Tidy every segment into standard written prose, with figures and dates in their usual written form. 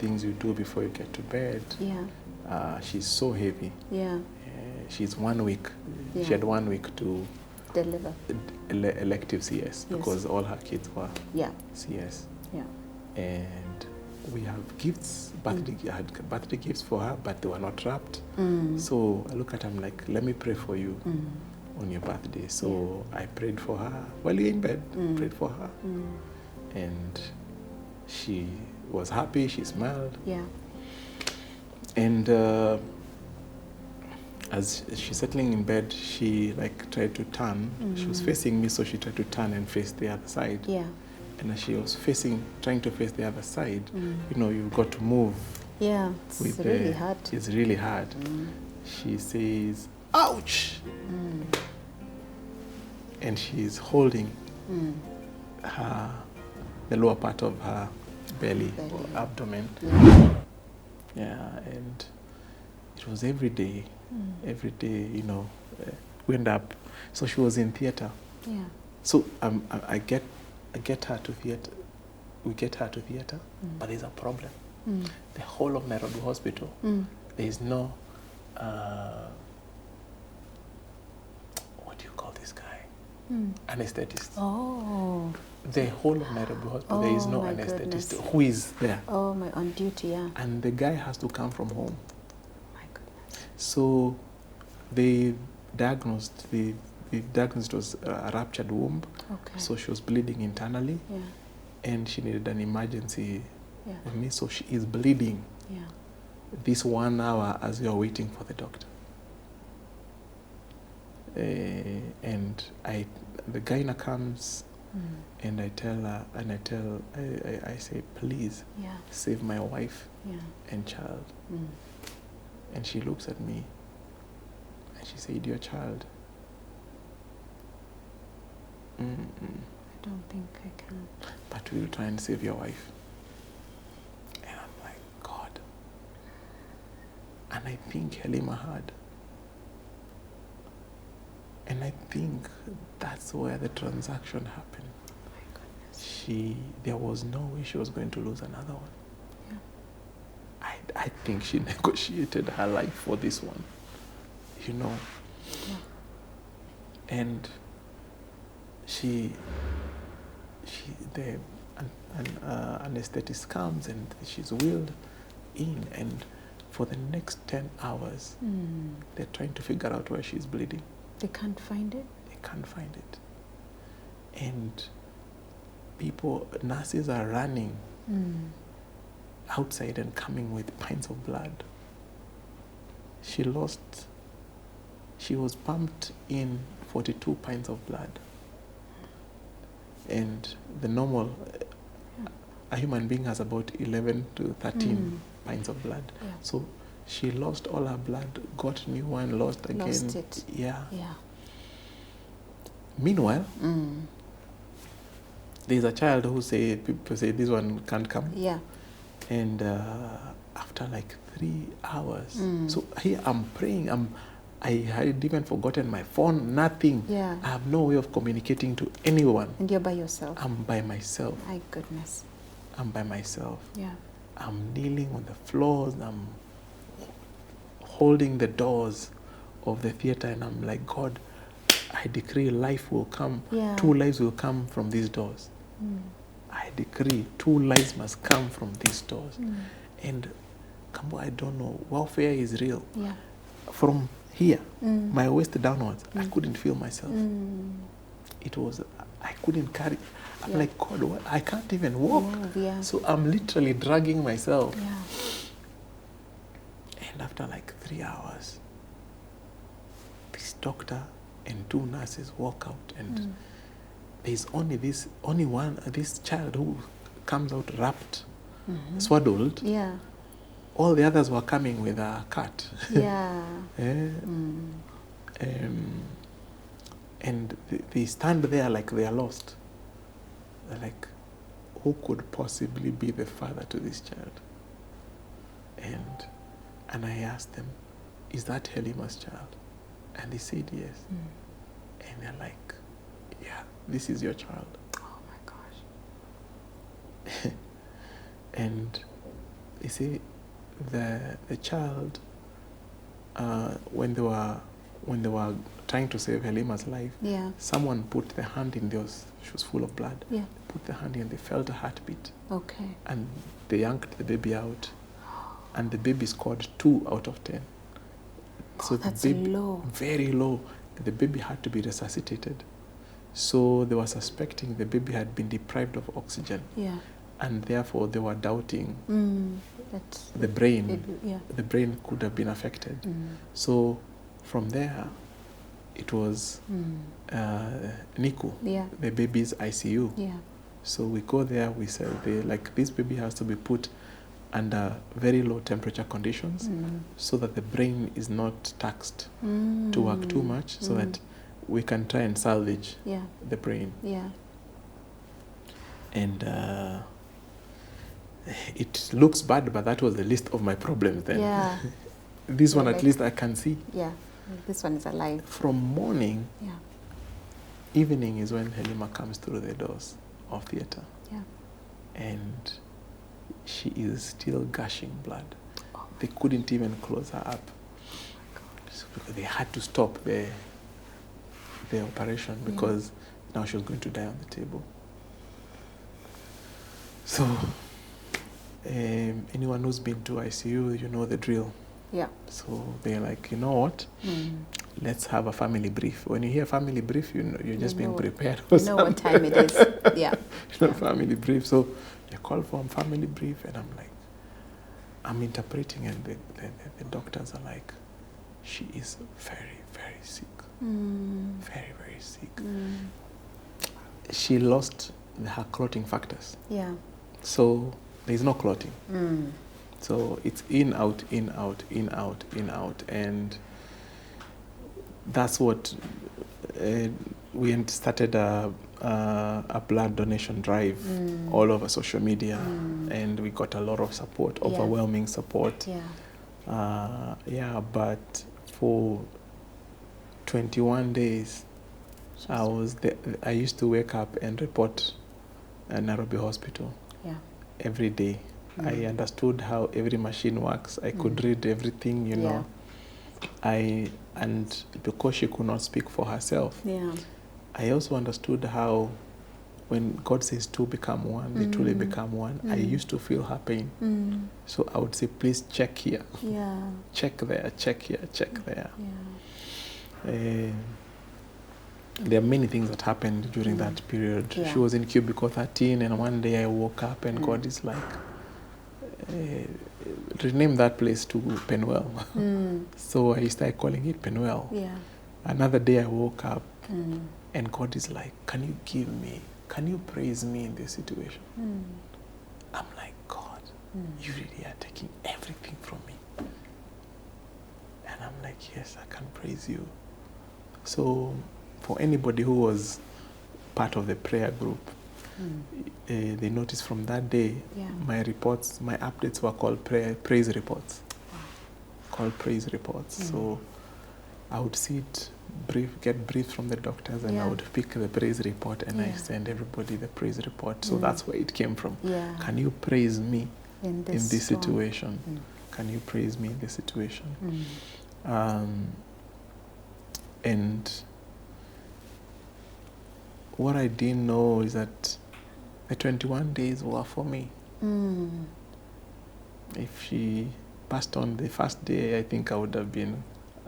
things you do before you get to bed. Yeah. She's so heavy. Yeah. She's 1 week. Yeah. She had 1 week to deliver elective CS because all her kids were CS. Yeah. And we have gifts, I had birthday gifts for her, but they were not wrapped. So I look at her, I'm like, let me pray for you on your birthday. So I prayed for her while you're in bed, prayed for her. And she was happy, she smiled. Yeah. And as she's settling in bed, she like tried to turn. She was facing me, so she tried to turn and face the other side. Yeah. And as she was trying to face the other side, you know, you've got to move. Yeah, it's really hard. It's really hard. She says, ouch! And she's holding the lower part of her belly. Or abdomen. Yeah, and it was every day, you know, we end up, so she was in theater. Yeah. So I get her to theater, we get her to theater, but there's a problem. The whole of Nairobi Hospital, there is no, what do you call this guy? Anesthetist. Oh. The whole of Nairobi Hospital, there is no anesthetist. Goodness. Who is there? Oh, on duty, yeah. And the guy has to come from home. My goodness. So they diagnosed, it was a ruptured womb. Okay. So she was bleeding internally. Yeah. And she needed an emergency with me. So she is bleeding. Yeah. This 1 hour as you are waiting for the doctor. And the gyna comes and I tell her, I say, please save my wife and child. And she looks at me and she said, your child. I don't think I can. But we'll try and save your wife. And I'm like, God. And I think Helima had. And I think that's where the transaction happened. My goodness. There was no way she was going to lose another one. Yeah. I think she negotiated her life for this one, you know. Yeah. And the anesthetist comes and she's wheeled in, and for the next 10 hours, they're trying to figure out where she's bleeding. They can't find it? They can't find it. And nurses are running outside and coming with pints of blood. She was pumped in 42 pints of blood. And the normal, a human being has about 11 to 13 pints of blood. Yeah. So she lost all her blood, got new one, lost again. Lost it. Yeah. Meanwhile, there's a child who people say this one can't come. Yeah. And after like 3 hours, so here I'm praying, I had even forgotten my phone, nothing. Yeah. I have no way of communicating to anyone. And you're by yourself? I'm by myself. My goodness. I'm by myself. Yeah. I'm kneeling on the floors, I'm holding the doors of the theater, and I'm like, God, I decree life will come. Yeah. 2 lives will come from these doors. I decree 2 lives must come from these doors. And Kambua, I don't know, warfare is real. Yeah. From here, my waist downwards, I couldn't feel myself. It was, I couldn't carry. I'm like, God, what? I can't even walk. Yeah. So I'm literally dragging myself. Yeah. And after like 3 hours, this doctor and 2 nurses walk out, and there's only this child who comes out wrapped, swaddled. Yeah. All the others were coming with a cat. Yeah. And they stand there like they are lost. They're like, who could possibly be the father to this child? And I asked them, is that Helima's child? And they said yes. And they're like, yeah, this is your child. Oh my gosh. And you see, the child, when they were trying to save Helima's life, Yeah. someone put the hand in those. She was full of blood. Yeah. Put the hand in. They felt a heartbeat, Okay. and they yanked the baby out, and the baby scored 2 out of 10. So That's the baby, low. very low. The baby had to be resuscitated. So they were suspecting the baby had been deprived of oxygen, Yeah. and therefore they were doubting That's the brain. yeah. The brain could have been affected. So from there, it was NICU, Yeah. the baby's ICU. Yeah. So we go there, we say, this baby has to be put under very low temperature conditions so that the brain is not taxed to work too much, so that we can try and salvage the brain. Yeah. And it looks bad, but that was the list of my problems then. Yeah. This one, at least I can see. Yeah. This one is alive. From morning, Yeah. evening is when Helima comes through the doors of theater. Yeah. And she is still gushing blood. They couldn't even close her up. So because they had to stop the operation because now she was going to die on the table. So anyone who's been to ICU, you know the drill. Yeah. So they're like, you know what? Let's have a family brief. When you hear family brief, you know you're just being prepared. You know what time it is. Yeah. You know, family brief. So they call for a family brief, and I'm like, I'm interpreting, and the doctors are like, she is very, very sick. Very, very sick. She lost her clotting factors. Yeah. So there's no clotting. So it's in, out, in, out, in, out, in, out. And that's what we started a blood donation drive all over social media. And we got a lot of support, overwhelming support. Yeah. But for 21 days, I used to wake up and report at Nairobi Hospital every day. I understood how every machine works. I could read everything, you know. And because she could not speak for herself, I also understood how when God says two become one, they truly become one. I used to feel her pain. So I would say, please check here. Check there, check here, check there. There are many things that happened during that period. She was in cubicle 13, and one day I woke up and God is like, rename that place to Penuel. So I started calling it Penuel. Another day I woke up and God is like, can you praise me in this situation? I'm like, God, you really are taking everything from me. And I'm like, yes, I can praise you. So for anybody who was part of the prayer group, they noticed from that day, my updates were called praise reports. Called praise reports. So I would get briefs from the doctors, and I would pick the praise report, and I send everybody the praise report. So that's where it came from. Can you praise me in this situation? Can you praise me in this situation? And what I didn't know is that the 21 days were for me. If she passed on the first day, I think I would have been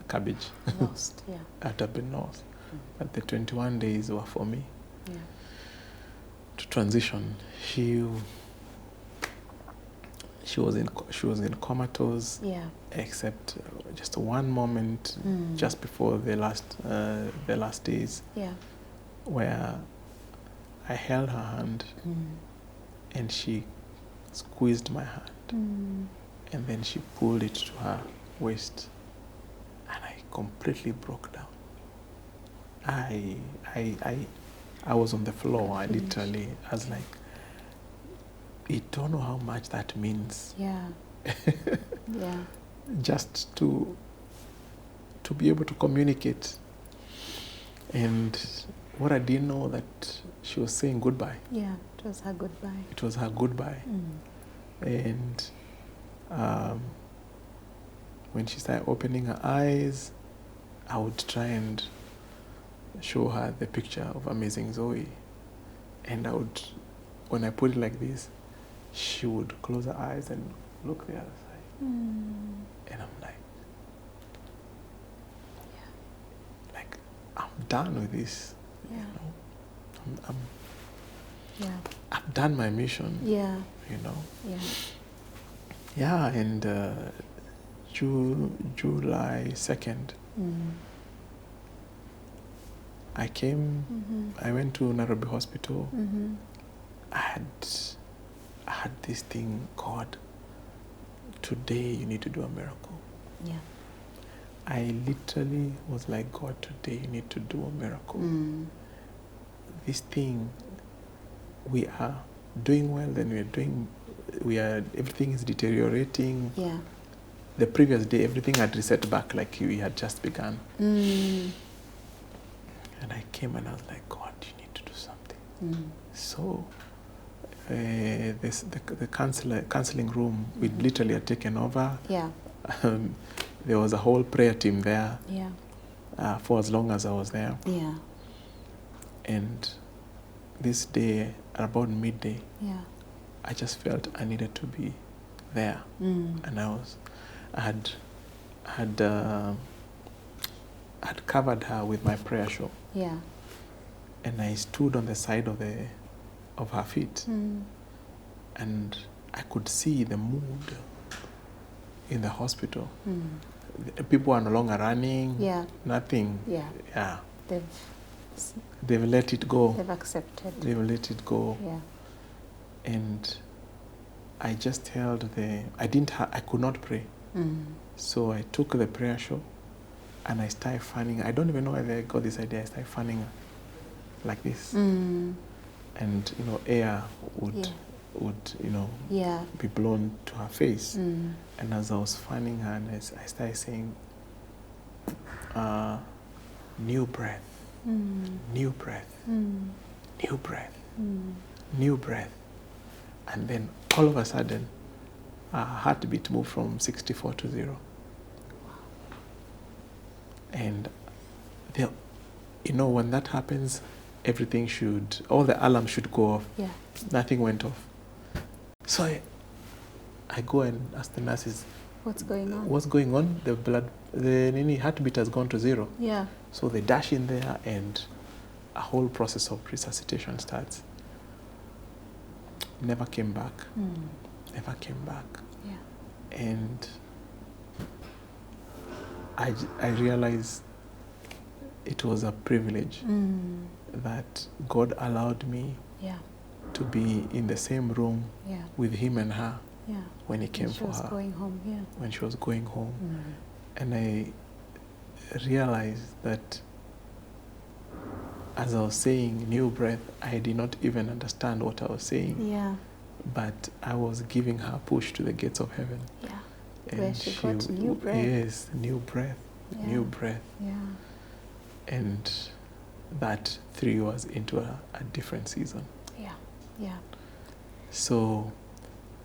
cabbage. Lost, I'd have been lost. But the 21 days were for me. To transition. She was in comatose, except just one moment just before the last days, where I held her hand and she squeezed my hand, and then she pulled it to her waist, and I completely broke down. I was on the floor. I was like, I don't know how much that means. Just to be able to communicate. And what I didn't know, that she was saying goodbye. It was her goodbye. It was her goodbye. And When she started opening her eyes, I would try and show her the picture of Amazing Zoe. And when I put it like this, she would close her eyes and look the other side. And I'm like, I'm done with this. Yeah. You know, Yeah. I've done my mission. Yeah. You know. Yeah. Yeah, and July 2nd, I came. I went to Nairobi Hospital. I had this thing called, today you need to do a miracle. Yeah. I literally was like, God, today you need to do a miracle. This thing, we are doing well, then everything is deteriorating. Yeah. The previous day, everything had reset back like we had just begun. And I came and I was like, God, you need to do something. So the counseling room, we literally had taken over. Yeah. There was a whole prayer team there. Yeah. For as long as I was there. Yeah. And this day, at about midday, Yeah. I just felt I needed to be there. And I had covered her with my prayer shawl. Yeah. And I stood on the side of her feet. And I could see the mood in the hospital. People are no longer running. Yeah. Nothing. Yeah. Yeah. They've let it go. They've accepted. They've let it go. Yeah. And I just held I could not pray. So I took the prayer shawl and I started fanning. I don't even know where I got this idea. I started fanning her like this. And, air would be blown to her face. And as I was fanning her, and I started saying, new breath, new breath, new breath, new breath. And then all of a sudden, her heartbeat moved from 64 to 0. And when that happens, all the alarms should go off. Yeah. Nothing went off. So I go and ask the nurses, what's going on? What's going on? The heartbeat has gone to 0. Yeah. So they dash in there and a whole process of resuscitation starts. Never came back. Never came back. Yeah. And I realized it was a privilege that God allowed me to be in the same room with him and her when he came for her. When she was going home, When she was going home. And I realized that as I was saying new breath, I did not even understand what I was saying. Yeah. But I was giving her a push to the gates of heaven. Yeah. And where she got new breath. Yes, new breath, new breath. Yeah. And that threw us into a different season. Yeah, yeah. So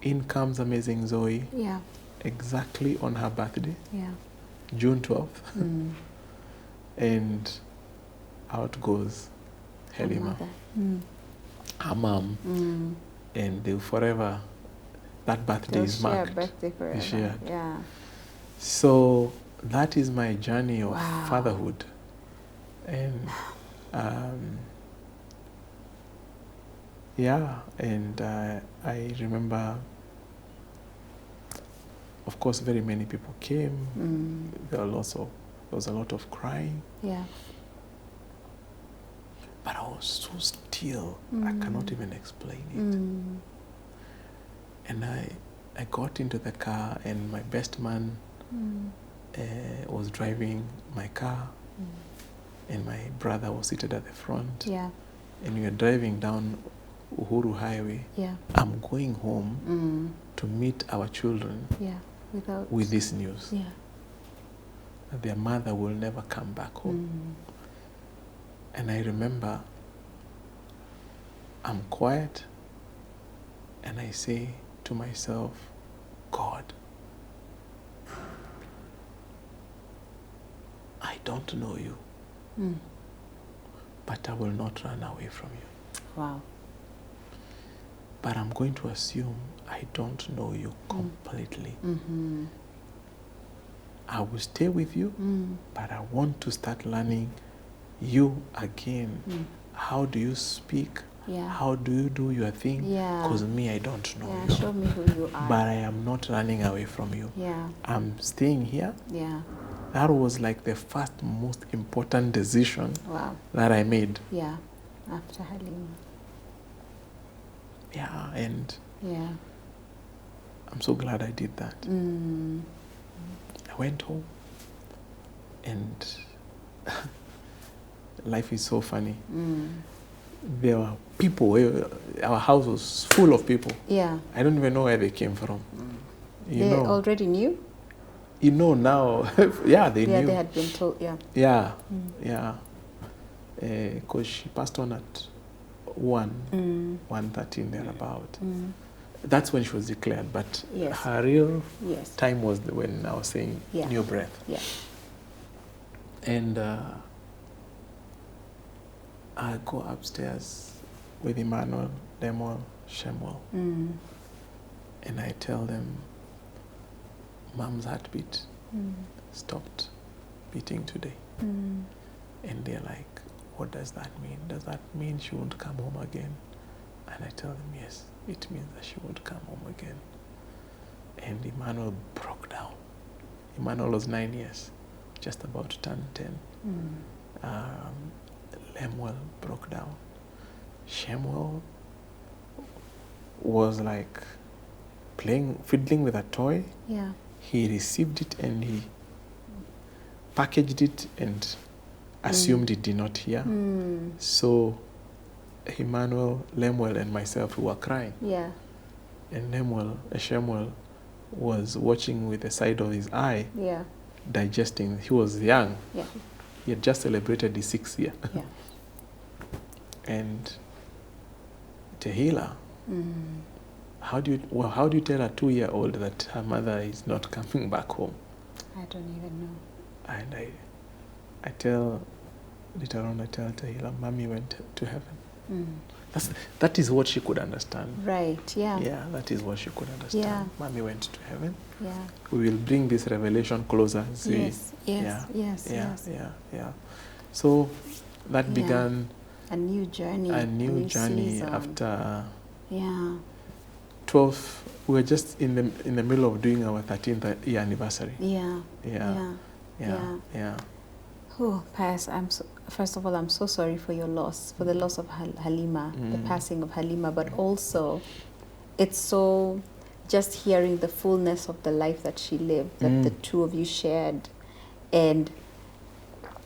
in comes Amazing Zoe. Yeah. Exactly on her birthday. Yeah. June 12th. And out goes Helima. Her mom. And they'll forever, that birthday is marked. Birthday forever. Shared. Yeah. So that is my journey of fatherhood. And I remember, of course, very many people came. There was a lot of crying. Yeah. But I was so still, I cannot even explain it. And I got into the car, and my best man was driving my car, and my brother was seated at the front. Yeah. And we were driving down Uhuru Highway. Yeah. I'm going home to meet our children with this news. Yeah. That their mother will never come back home. And I remember I'm quiet and I say to myself, God, don't know you, but I will not run away from you. Wow. But I'm going to assume I don't know you completely. I will stay with you, but I want to start learning you again. How do you speak? Yeah. How do you do your thing? Yeah. Because me, I don't know Yeah, you. show me who you are. But I am not running away from you. Yeah. I'm staying here. Yeah. That was like the first most important decision Wow. that I made. Yeah. After Helima. Yeah, and Yeah. I'm so glad I did that. I went home, and life is so funny. There were people, our house was full of people. Yeah. I don't even know where they came from. You They know, already knew? you know now, yeah, they knew. They had been told, yeah. Yeah, yeah. Because she passed on at 1:13 thereabout. That's when she was declared, but Yes. her real Yes. time was when I was saying Yeah. new breath. Yeah. And I go upstairs with Emmanuel, Lemuel, Shemuel, and I tell them, Mom's heartbeat stopped beating today. And they're like, what does that mean? Does that mean she won't come home again? And I tell them, yes, it means that she won't come home again. And Emmanuel broke down. Emmanuel was 9 years, just about to turn 10. Lemuel broke down. Shemuel was like fiddling with a toy. Yeah. He received it and he packaged it and assumed it did not hear. So Emmanuel, Lemuel, and myself, we were crying. Yeah. And Shemuel was watching with the side of his eye, Yeah. digesting. He was young. Yeah. He had just celebrated his 6th year. Yeah. And Tahila, how do you tell a 2-year-old that her mother is not coming back home? I don't even know. And I tell Tahila, Mommy went to heaven. That is what she could understand. Right, yeah. Yeah, that is what she could understand. Yeah. Mommy went to heaven. Yeah. We will bring this revelation closer. See? Yes, yes, yes, yes. Yeah. So that began a new journey. a new journey season. after Yeah. 12. We were just in the middle of doing our 13th year anniversary. Yeah. Yeah. Oh, Pius, first of all, I'm so sorry for your loss, for the loss of Helima, the passing of Helima, but also it's so just hearing the fullness of the life that she lived, that the two of you shared, and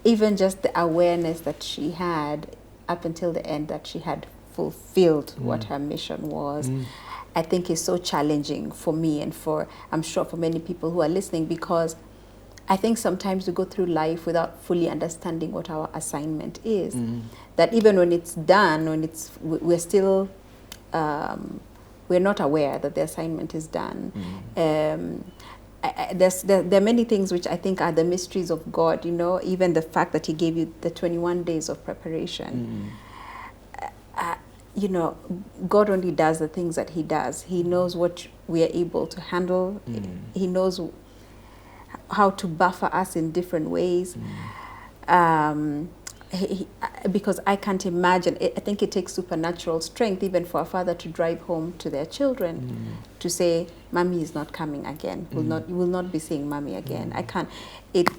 even just the awareness that she had up until the end that she had fulfilled what her mission was. I think is so challenging for me and I'm sure for many people who are listening, because I think sometimes we go through life without fully understanding what our assignment is. That even when it's done, we're still, we're not aware that the assignment is done. There are many things which I think are the mysteries of God, even the fact that He gave you the 21 days of preparation. God only does the things that He does. He knows what we are able to handle. He knows how to buffer us in different ways. Because I can't imagine, I think it takes supernatural strength even for a father to drive home to their children to say, Mommy is not coming again. You will not be seeing Mommy again. I can't. It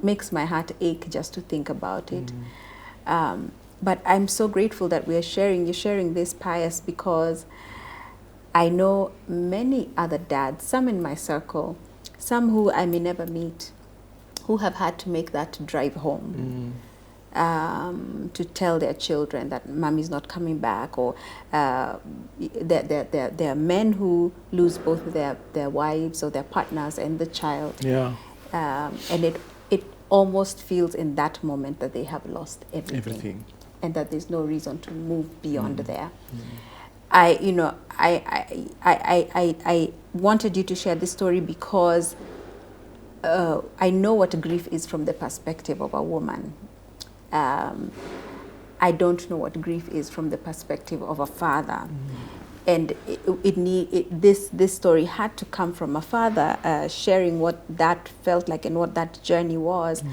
makes my heart ache just to think about it. But I'm so grateful that you're sharing this, Pius, because I know many other dads, some in my circle, some who I may never meet, who have had to make that drive home to tell their children that Mommy's not coming back, or there are men who lose both their wives or their partners and the child. Yeah. And it almost feels in that moment that they have lost everything. And that there's no reason to move beyond there. I wanted you to share this story because I know what grief is from the perspective of a woman. I don't know what grief is from the perspective of a father. And this story had to come from a father sharing what that felt like and what that journey was.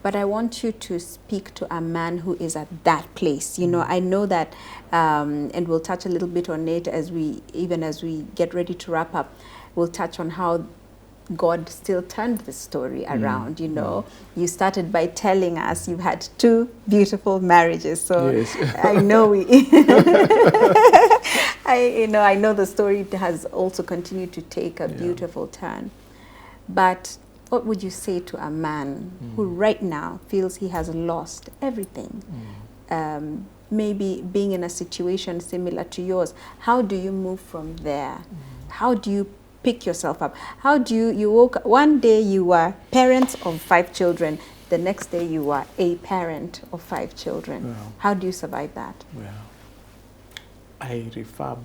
But I want you to speak to a man who is at that place. You know, I know that, and we'll touch a little bit on it as we get ready to wrap up. We'll touch on how God still turned the story around, you know. You started by telling us you've had 2 beautiful marriages. So yes. I know I know the story has also continued to take a beautiful turn. But what would you say to a man who right now feels he has lost everything? Maybe being in a situation similar to yours. How do you move from there? How do you pick yourself up? How do you woke one day you were parents of 5 children, the next day you were a parent of 5 children. Well, how do you survive that? Well, I refer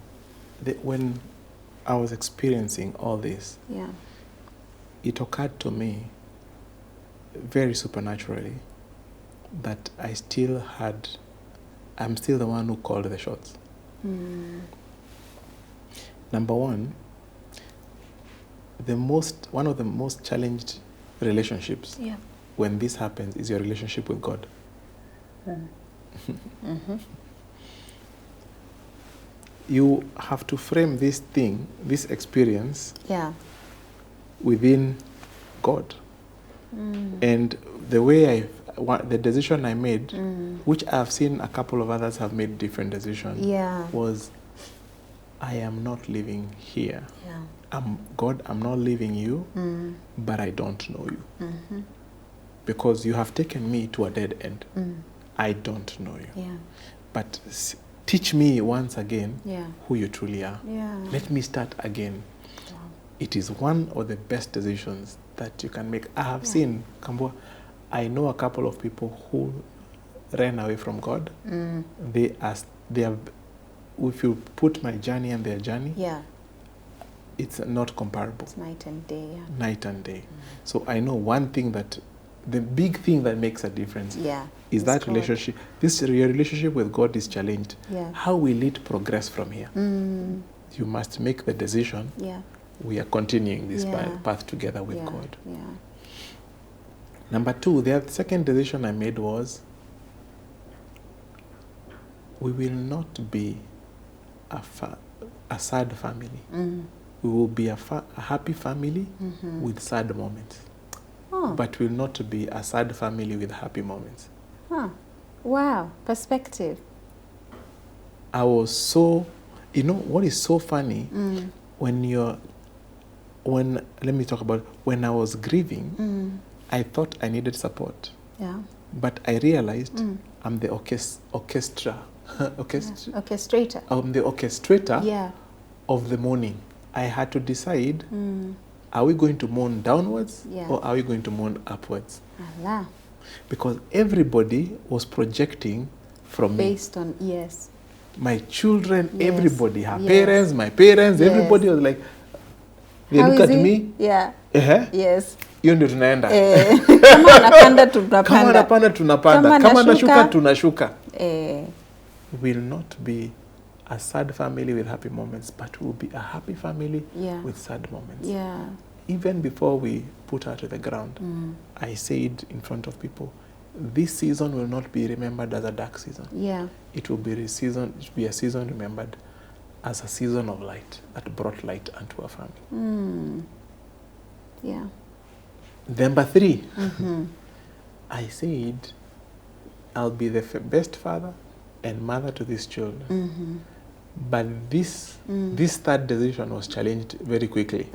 when I was experiencing all this, it occurred to me very supernaturally that I'm still the one who called the shots. Number one, one of the most challenged relationships when this happens is your relationship with God. You have to frame this experience within God. And the decision I made, which I've seen a couple of others have made different decisions, was I am not living here. God, I'm not leaving you, but I don't know you. Because you have taken me to a dead end. I don't know you. But teach me once again who you truly are. Let me start again. It is one of the best decisions that you can make. I have seen, Kambua, I know a couple of people who ran away from God. They have, if you put my journey and their journey, it's not comparable. It's night and day. Night and day. So I know one thing the big thing that makes a difference is that God. Relationship. Your relationship with God is challenged. How will it progress from here? You must make the decision. We are continuing this path together with God. Number 2, the second decision I made was we will not be a sad family. We will be a happy family with sad moments. But will not be a sad family with happy moments. Wow, perspective. I was so, what is so funny, let me talk about, when I was grieving, I thought I needed support. But I realized I'm the orchestrator. I'm the orchestrator of the mourning. I had to decide, are we going to mourn downwards or are we going to mourn upwards? Because everybody was projecting from me. Based on, my children, everybody, her parents, my parents, everybody was like, they look at me. Hiyo ndio tunaenda. Kama anapanda tunapanda. Kama anapanda tunapanda. Kama anashuka tunashuka. Will not be a sad family with happy moments, but will be a happy family with sad moments. Even before we put her to the ground, I said in front of people, this season will not be remembered as a dark season. It will be a season remembered as a season of light that brought light unto our family. Number 3, I said, I'll be the best father and mother to these children. But this third decision was challenged very quickly.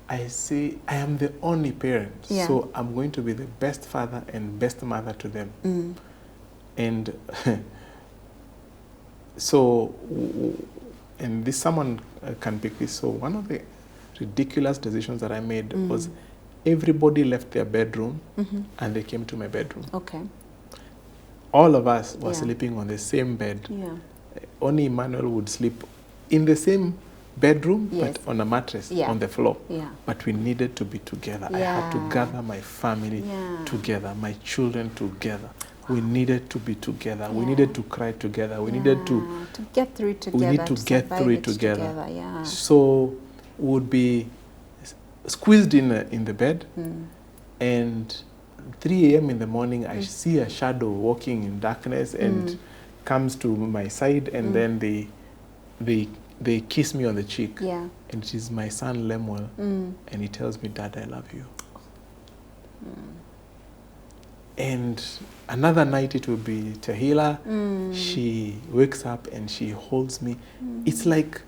I say, I am the only parent, so I'm going to be the best father and best mother to them. And so, and this someone can pick this. So one of the ridiculous decisions that I made was everybody left their bedroom and they came to my bedroom. All of us were sleeping on the same bed. Only Emmanuel would sleep in the same bedroom, Yes. but on a mattress Yeah. on the floor. Yeah. But we needed to be together. I had to Yeah. gather my family Yeah. together, my children together. We needed to be together. We Yeah. needed to cry together. We needed to get through it together. we need to get survive through it together. Yeah. So we would be squeezed in the bed, Mm. and 3 a.m. in the morning, I see a shadow walking in darkness and comes to my side, and then they kiss me on the cheek. Yeah. And it is my son Lemuel, and he tells me, "Dad, I love you." And another night it will be Tahila. She wakes up and she holds me. It's like,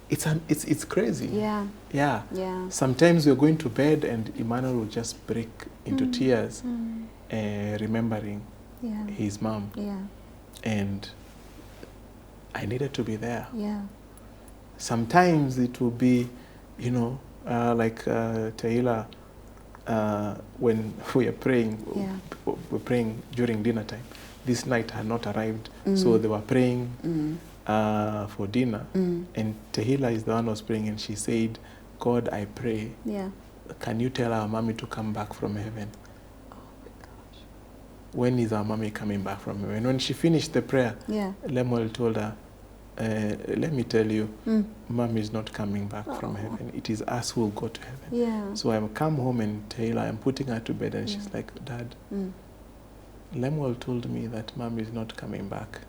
it's crazy. Yeah. Yeah. Yeah. Sometimes we're going to bed and Emmanuel will just break into tears, remembering Yeah. his mom. Yeah. And I needed to be there. Yeah. Sometimes it will be, like Tahila, when we are praying, we're praying during dinner time. This night had not arrived, so they were praying for dinner. And Tahila is the one who was praying, and she said, "God, I pray, can you tell our mommy to come back from heaven?" Oh my gosh. When is our mommy coming back from heaven? When she finished the prayer, Lemuel told her, "Let me tell you, mom is not coming back from heaven. It is us who will go to heaven." Yeah. So I come home and Tahila, I'm putting her to bed, and she's like, "Dad, Lemuel told me that mom is not coming back.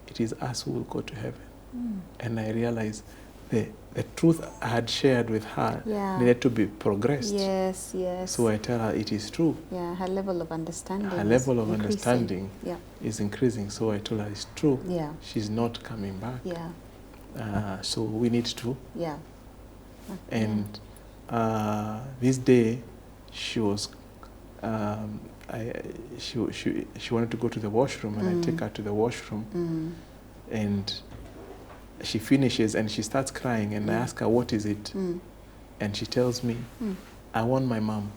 It is us who will go to heaven." And I realized the truth I had shared with her needed to be progressed. Yes, yes. So I tell her it is true. Yeah, her level of understanding. Her level of understanding is increasing. So I told her it's true. Yeah. She's not coming back. Yeah. So we need to. Yeah. And this day, she was, she wanted to go to the washroom, and I take her to the washroom, and she finishes and she starts crying, and I ask her, "What is it?" And she tells me, "I want my mom."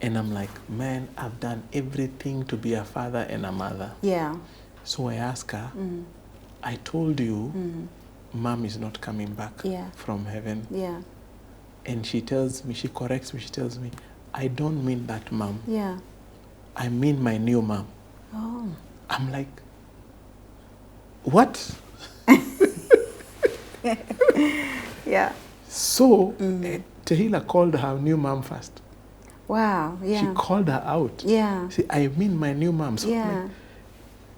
And I'm like, "Man, I've done everything to be a father and a mother." Yeah. So I ask her, "I told you mom is not coming back from heaven." Yeah. And she tells me, she corrects me, she tells me, "I don't mean that mom. Yeah. I mean my new mom." Oh. I'm like, "What?" Yeah. So Tahila called her new mom first. Wow. Yeah. She called her out. Yeah. See, "I mean my new mom." So Yeah. I'm like,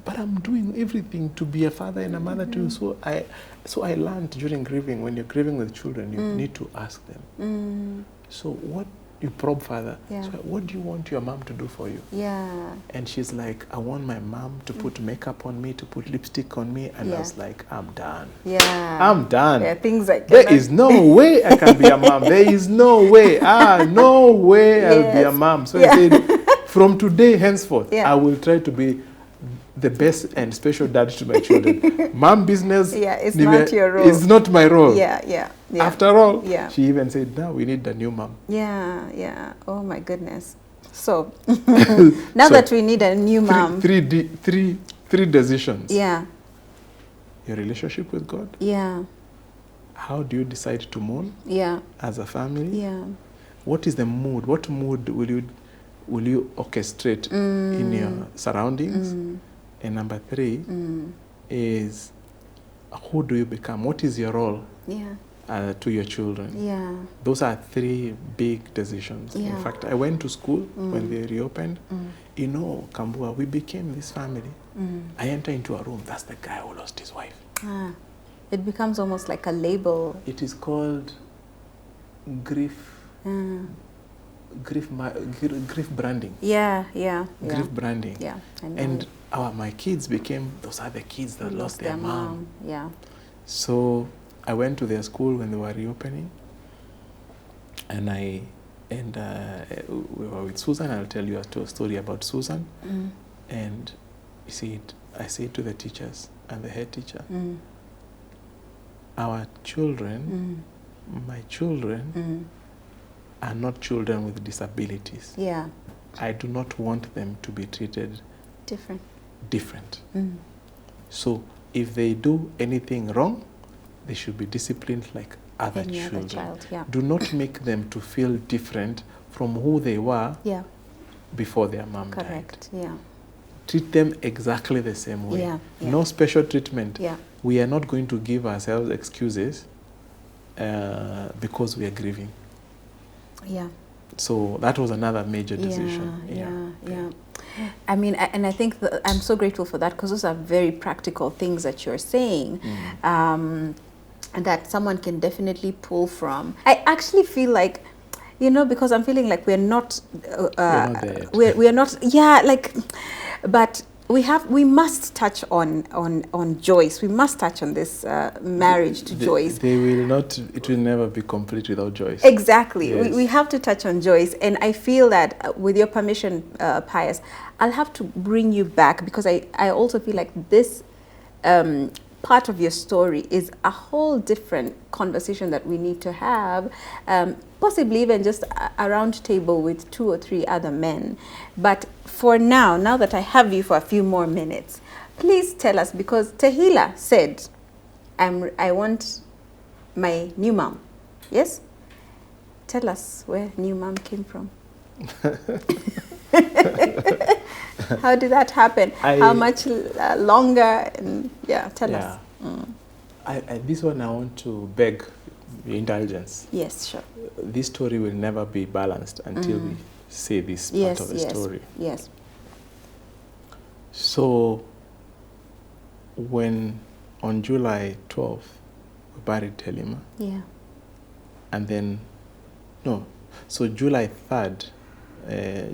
but I'm doing everything to be a father and a mother too. So I learned during grieving, when you're grieving with children, you need to ask them. So what you probe further. Yeah. So what do you want your mom to do for you? Yeah. And she's like, "I want my mom to put makeup on me, to put lipstick on me." And I was like, "I'm done. Yeah. I'm done. Yeah, things like There is no way I can be a mom. There is no way. No way I'll be a mom." So I said, from today henceforth, I will try to be the best and special dad to my children. Mom business. It's not your role. It's not my role. Yeah. After all, Yeah. she even said, "Now we need a new mom." Yeah. Oh my goodness. So now that we need a new mom. Three decisions. Yeah. Your relationship with God. Yeah. How do you decide to mourn? Yeah. As a family. Yeah. What is the mood? What mood will you orchestrate in your surroundings? And number 3 is, who do you become? What is your role to your children? Yeah. Those are 3 big decisions. Yeah. In fact, I went to school when they reopened. Kambua, we became this family. I enter into a room, that's the guy who lost his wife. It becomes almost like a label. It is called grief. Grief branding. Yeah. Grief branding. Yeah, I know. And my kids became, those are the kids that lost their mom. Yeah. So I went to their school when they were reopening, and we were with Susan. I'll tell you a story about Susan. And I said to the teachers and the head teacher, our children, my children, are not children with disabilities. Yeah. I do not want them to be treated different. So if they do anything wrong, they should be disciplined like other Any children. other child, yeah. Do not make them to feel different from who they were Yeah. before their mom died. Correct. Yeah. Treat them exactly the same way. Yeah, yeah. No special treatment. Yeah. We are not going to give ourselves excuses because we are grieving. Yeah. So that was another major decision. Yeah. I mean, and I think that I'm so grateful for that, because those are very practical things that you're saying, and that someone can definitely pull from. I actually feel like, you know, because I'm feeling like we're not there yet. we're not, yeah, like, but we must touch on Joyce. We must touch on this marriage to Joyce. They will not, it will never be complete without Joyce. Exactly. Yes. We have to touch on Joyce. And I feel that with your permission, Pius, I'll have to bring you back, because I also feel like this part of your story is a whole different conversation that we need to have, possibly even just a round table with 2 or 3 other men. But for now that I have you for a few more minutes, please tell us, because Tahila said, I want my new mom. Yes? Tell us where new mom came from. How did that happen? How much longer? And tell us. This one I want to beg your indulgence. Yes, sure. This story will never be balanced until we say this part of the story. Yes. So, when on July 12th, we buried Helima. Yeah. And then, so July 3rd,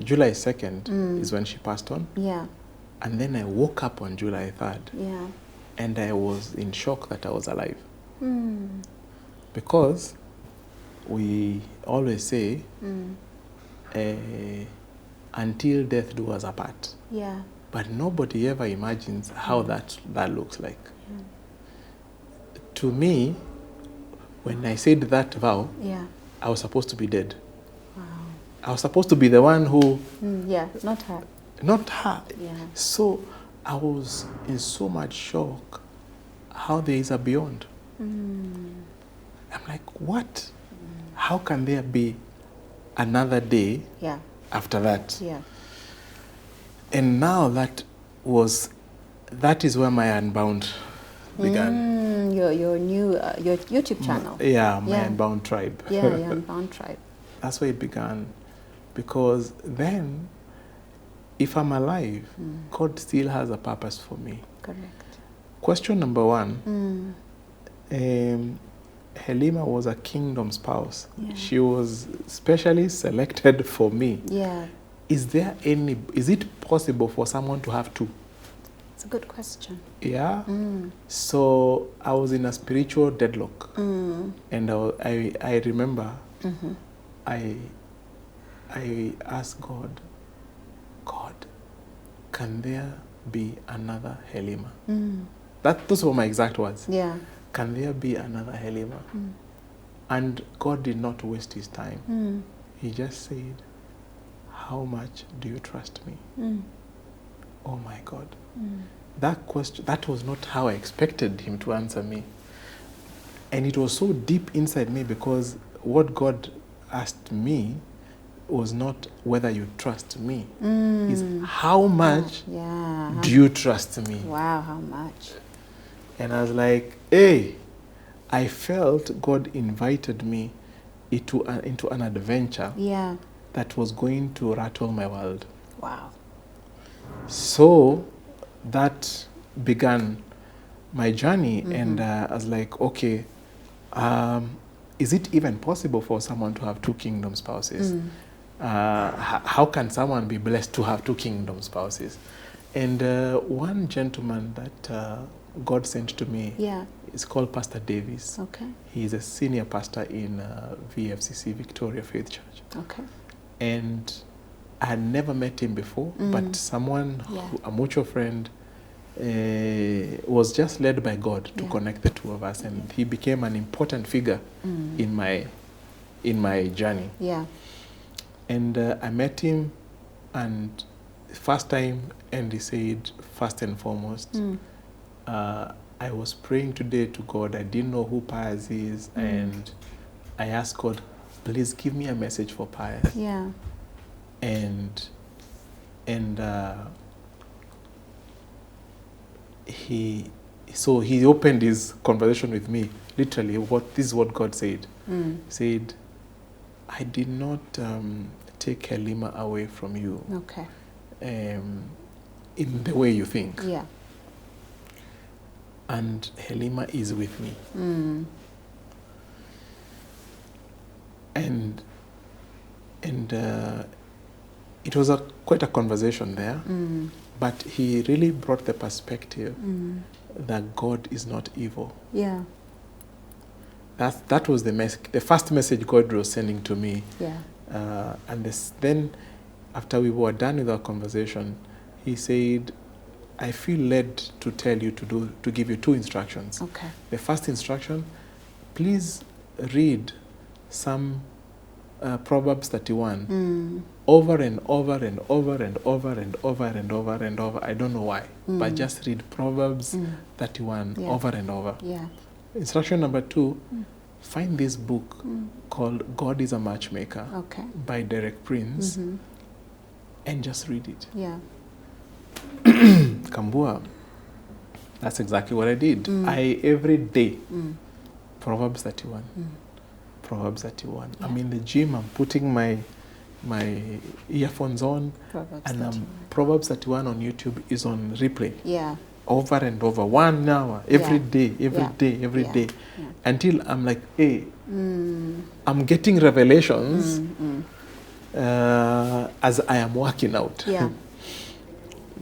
July 2nd is when she passed on. Yeah. And then I woke up on July 3rd. Yeah. And I was in shock that I was alive. Because we always say, until death do us apart. Yeah. But nobody ever imagines how that looks like. To me, when I said that vow, I was supposed to be dead. Wow. I was supposed to be the one who... not her. Not her. Yeah. So I was in so much shock how there is a beyond. I'm like, what? How can there be another day after that? Yeah. And now that is where my Unbound began. Your new your YouTube channel. My Unbound tribe. Your Unbound tribe. That's where it began, because then, if I'm alive, God still has a purpose for me. Correct. Question number 1. Helima was a kingdom spouse. Yeah. She was specially selected for me. Yeah. Is it possible for someone to have 2? It's a good question. Yeah. So I was in a spiritual deadlock. And I remember I asked God, can there be another Helima? Those were my exact words. Yeah. Can there be another Helima? And God did not waste his time. He just said, how much do you trust me? Oh my God. That question, that was not how I expected him to answer me. And it was so deep inside me, because what God asked me was not whether you trust me. Is how much do you trust me? Wow, how much? And I was like, hey, I felt God invited me into an adventure that was going to rattle my world. Wow. So that began my journey, and I was like, okay, is it even possible for someone to have 2 kingdom spouses? How can someone be blessed to have 2 kingdom spouses? And one gentleman that God sent to me is called Pastor Davis. Okay. He is a senior pastor in VFCC, Victoria Faith Church. Okay. And I had never met him before, but someone, a mutual friend, was just led by God to connect the 2 of us, and he became an important figure in my journey. Yeah. And I met him, and first time, and he said, first and foremost, I was praying today to God. I didn't know who Pius is, and I asked God, please give me a message for Pius. Yeah. And he opened his conversation with me. Literally, this is what God said. He said, I did not take Helima away from you. Okay. In the way you think. Yeah. And Helima is with me. And it was quite a conversation there, but he really brought the perspective that God is not evil. Yeah. That was the first message God was sending to me. Yeah. And then, after we were done with our conversation, he said, I feel led to tell you to give you 2 instructions. Okay. The first instruction, please read some Proverbs 31 over and over and over and over and over and over and over. I don't know why, but just read Proverbs 31 over and over. Yeah. Instruction number 2, find this book called God is a Matchmaker by Derek Prince and just read it. Yeah. Kambua, that's exactly what I did. Every day, Proverbs 31. Proverbs 31. Yeah. I'm in the gym, I'm putting my earphones on, Proverbs 31 on YouTube is on replay. Yeah. Over and over, 1 hour, every day, every day. Until I'm like, hey, I'm getting revelations as I am working out. Yeah.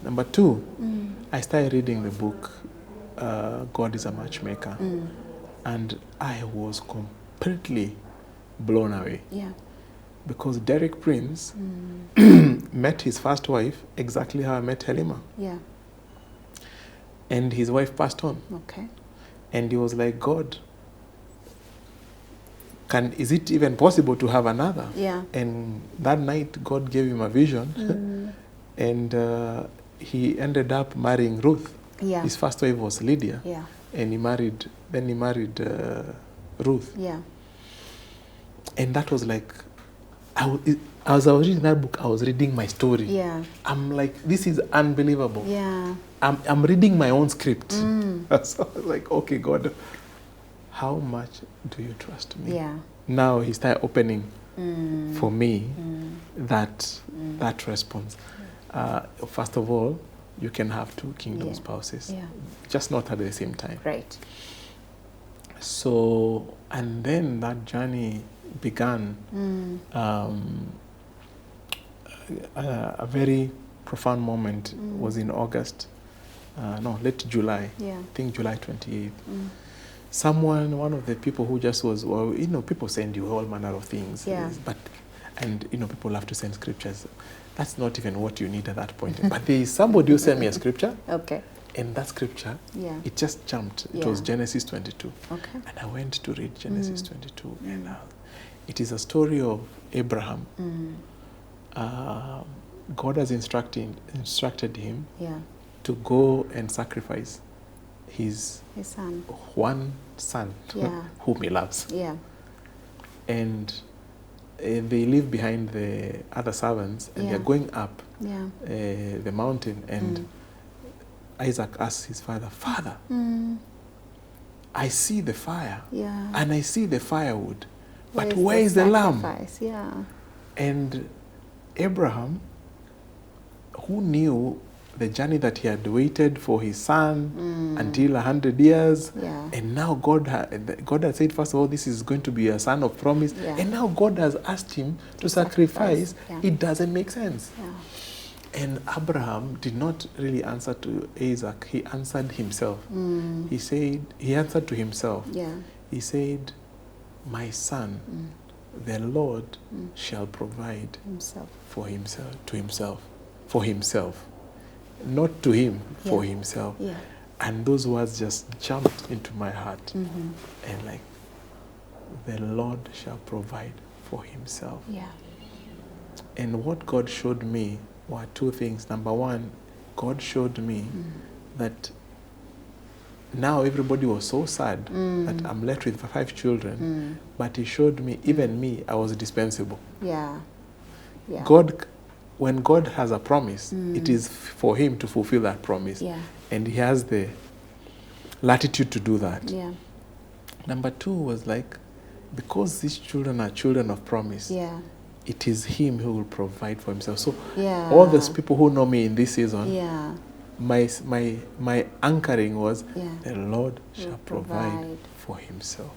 Number 2, I started reading the book, God is a Matchmaker. And I was completely blown away. Yeah. Because Derek Prince met his first wife exactly how I met Helima. Yeah. And his wife passed on. Okay. And he was like, God, is it even possible to have another? Yeah. And that night, God gave him a vision. And he ended up marrying Ruth. Yeah. His first wife was Lydia. Yeah. And he married Ruth. Yeah. And that was like, as I was reading that book, I was reading my story. Yeah. I'm like, this is unbelievable. Yeah. I'm reading my own script. So I was like, okay, God, how much do you trust me? Yeah. Now he started opening for me that response. First of all, you can have 2 kingdom spouses, just not at the same time. Right. So, and then that journey began. A very profound moment was in August, late July. Yeah. I think July 28th. One of the people who just was, people send you all manner of things. Yeah. And people have to send scriptures. That's not even what you need at that point. But there is somebody who sent me a scripture. Okay. And that scripture, it just jumped. It was Genesis 22. Okay. And I went to read Genesis 22. And it is a story of Abraham. God has instructed him to go and sacrifice his son. One son whom he loves. Yeah. And they leave behind the other servants, and they're going up the mountain, and Isaac asks his father, Father, I see the fire, and I see the firewood, but where is the lamb? Yeah. And Abraham, who knew the journey that he had waited for his son until 100 years, and now God had said, first of all, this is going to be a son of promise, and now God has asked him to sacrifice. It doesn't make sense. And Abraham did not really answer to Isaac. He answered himself. He answered to himself. He said, my son, the Lord shall provide for himself. Not to him, for himself. And those words just jumped into my heart. And like, the Lord shall provide for himself. And what God showed me were 2 things. Number 1, God showed me that now everybody was so sad that I'm left with 5 children. But he showed me, even me, I was dispensable. Yeah. Yeah. God, when God has a promise, it is for him to fulfill that promise. Yeah. And he has the latitude to do that. Yeah. Number 2 was like, because these children are children of promise, Yeah. it is him who will provide for himself. So Yeah. all those people who know me in this season, Yeah. my anchoring was, Yeah. the Lord shall provide for himself.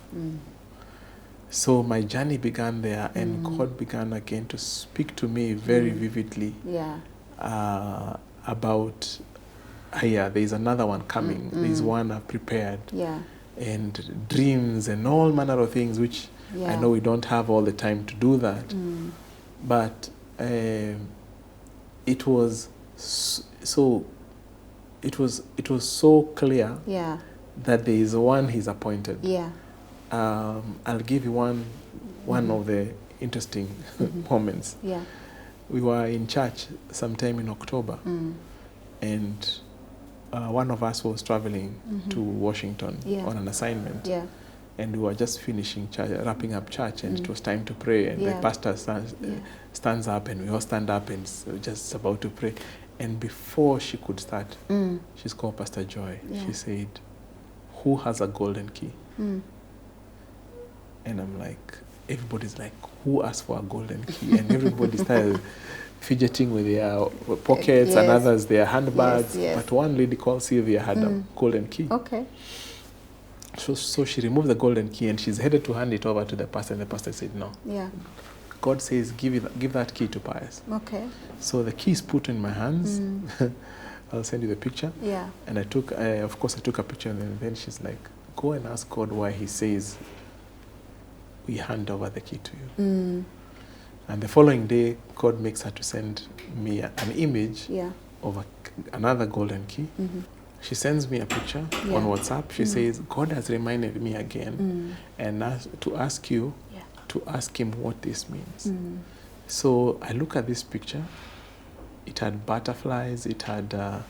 So my journey began there, and God began again to speak to me very vividly about, there is another one coming. There is one I've prepared. Yeah. And dreams and all manner of things, which I know we don't have all the time to do that. But it was so clear that there is one he's appointed. Yeah. I'll give you one of the interesting moments. Yeah. We were in church sometime in October, and one of us was traveling to Washington on an assignment. Yeah. And we were just finishing church, wrapping up church, and it was time to pray. And the pastor stands up, and we all stand up, and we're just about to pray. And before she could start, she's called Pastor Joy. Yeah. She said, "Who has a golden key?" And I'm like, everybody's like, "Who asked for a golden key?" And everybody started fidgeting with their pockets, and others their handbags. But one lady called Sylvia had a golden key. Okay. So she removed the golden key, and she's headed to hand it over to the pastor, and the pastor said, "No. Yeah. God says, give that key to Pius." Okay. So the key is put in my hands. I'll send you the picture. Yeah. And I took a picture, and then she's like, "Go and ask God why he says we hand over the key to you." And the following day, God makes her to send me an image of another golden key. She sends me a picture on WhatsApp. She says, "God has reminded me again and to ask you to ask him what this means." So I look at this picture. It had butterflies. It had a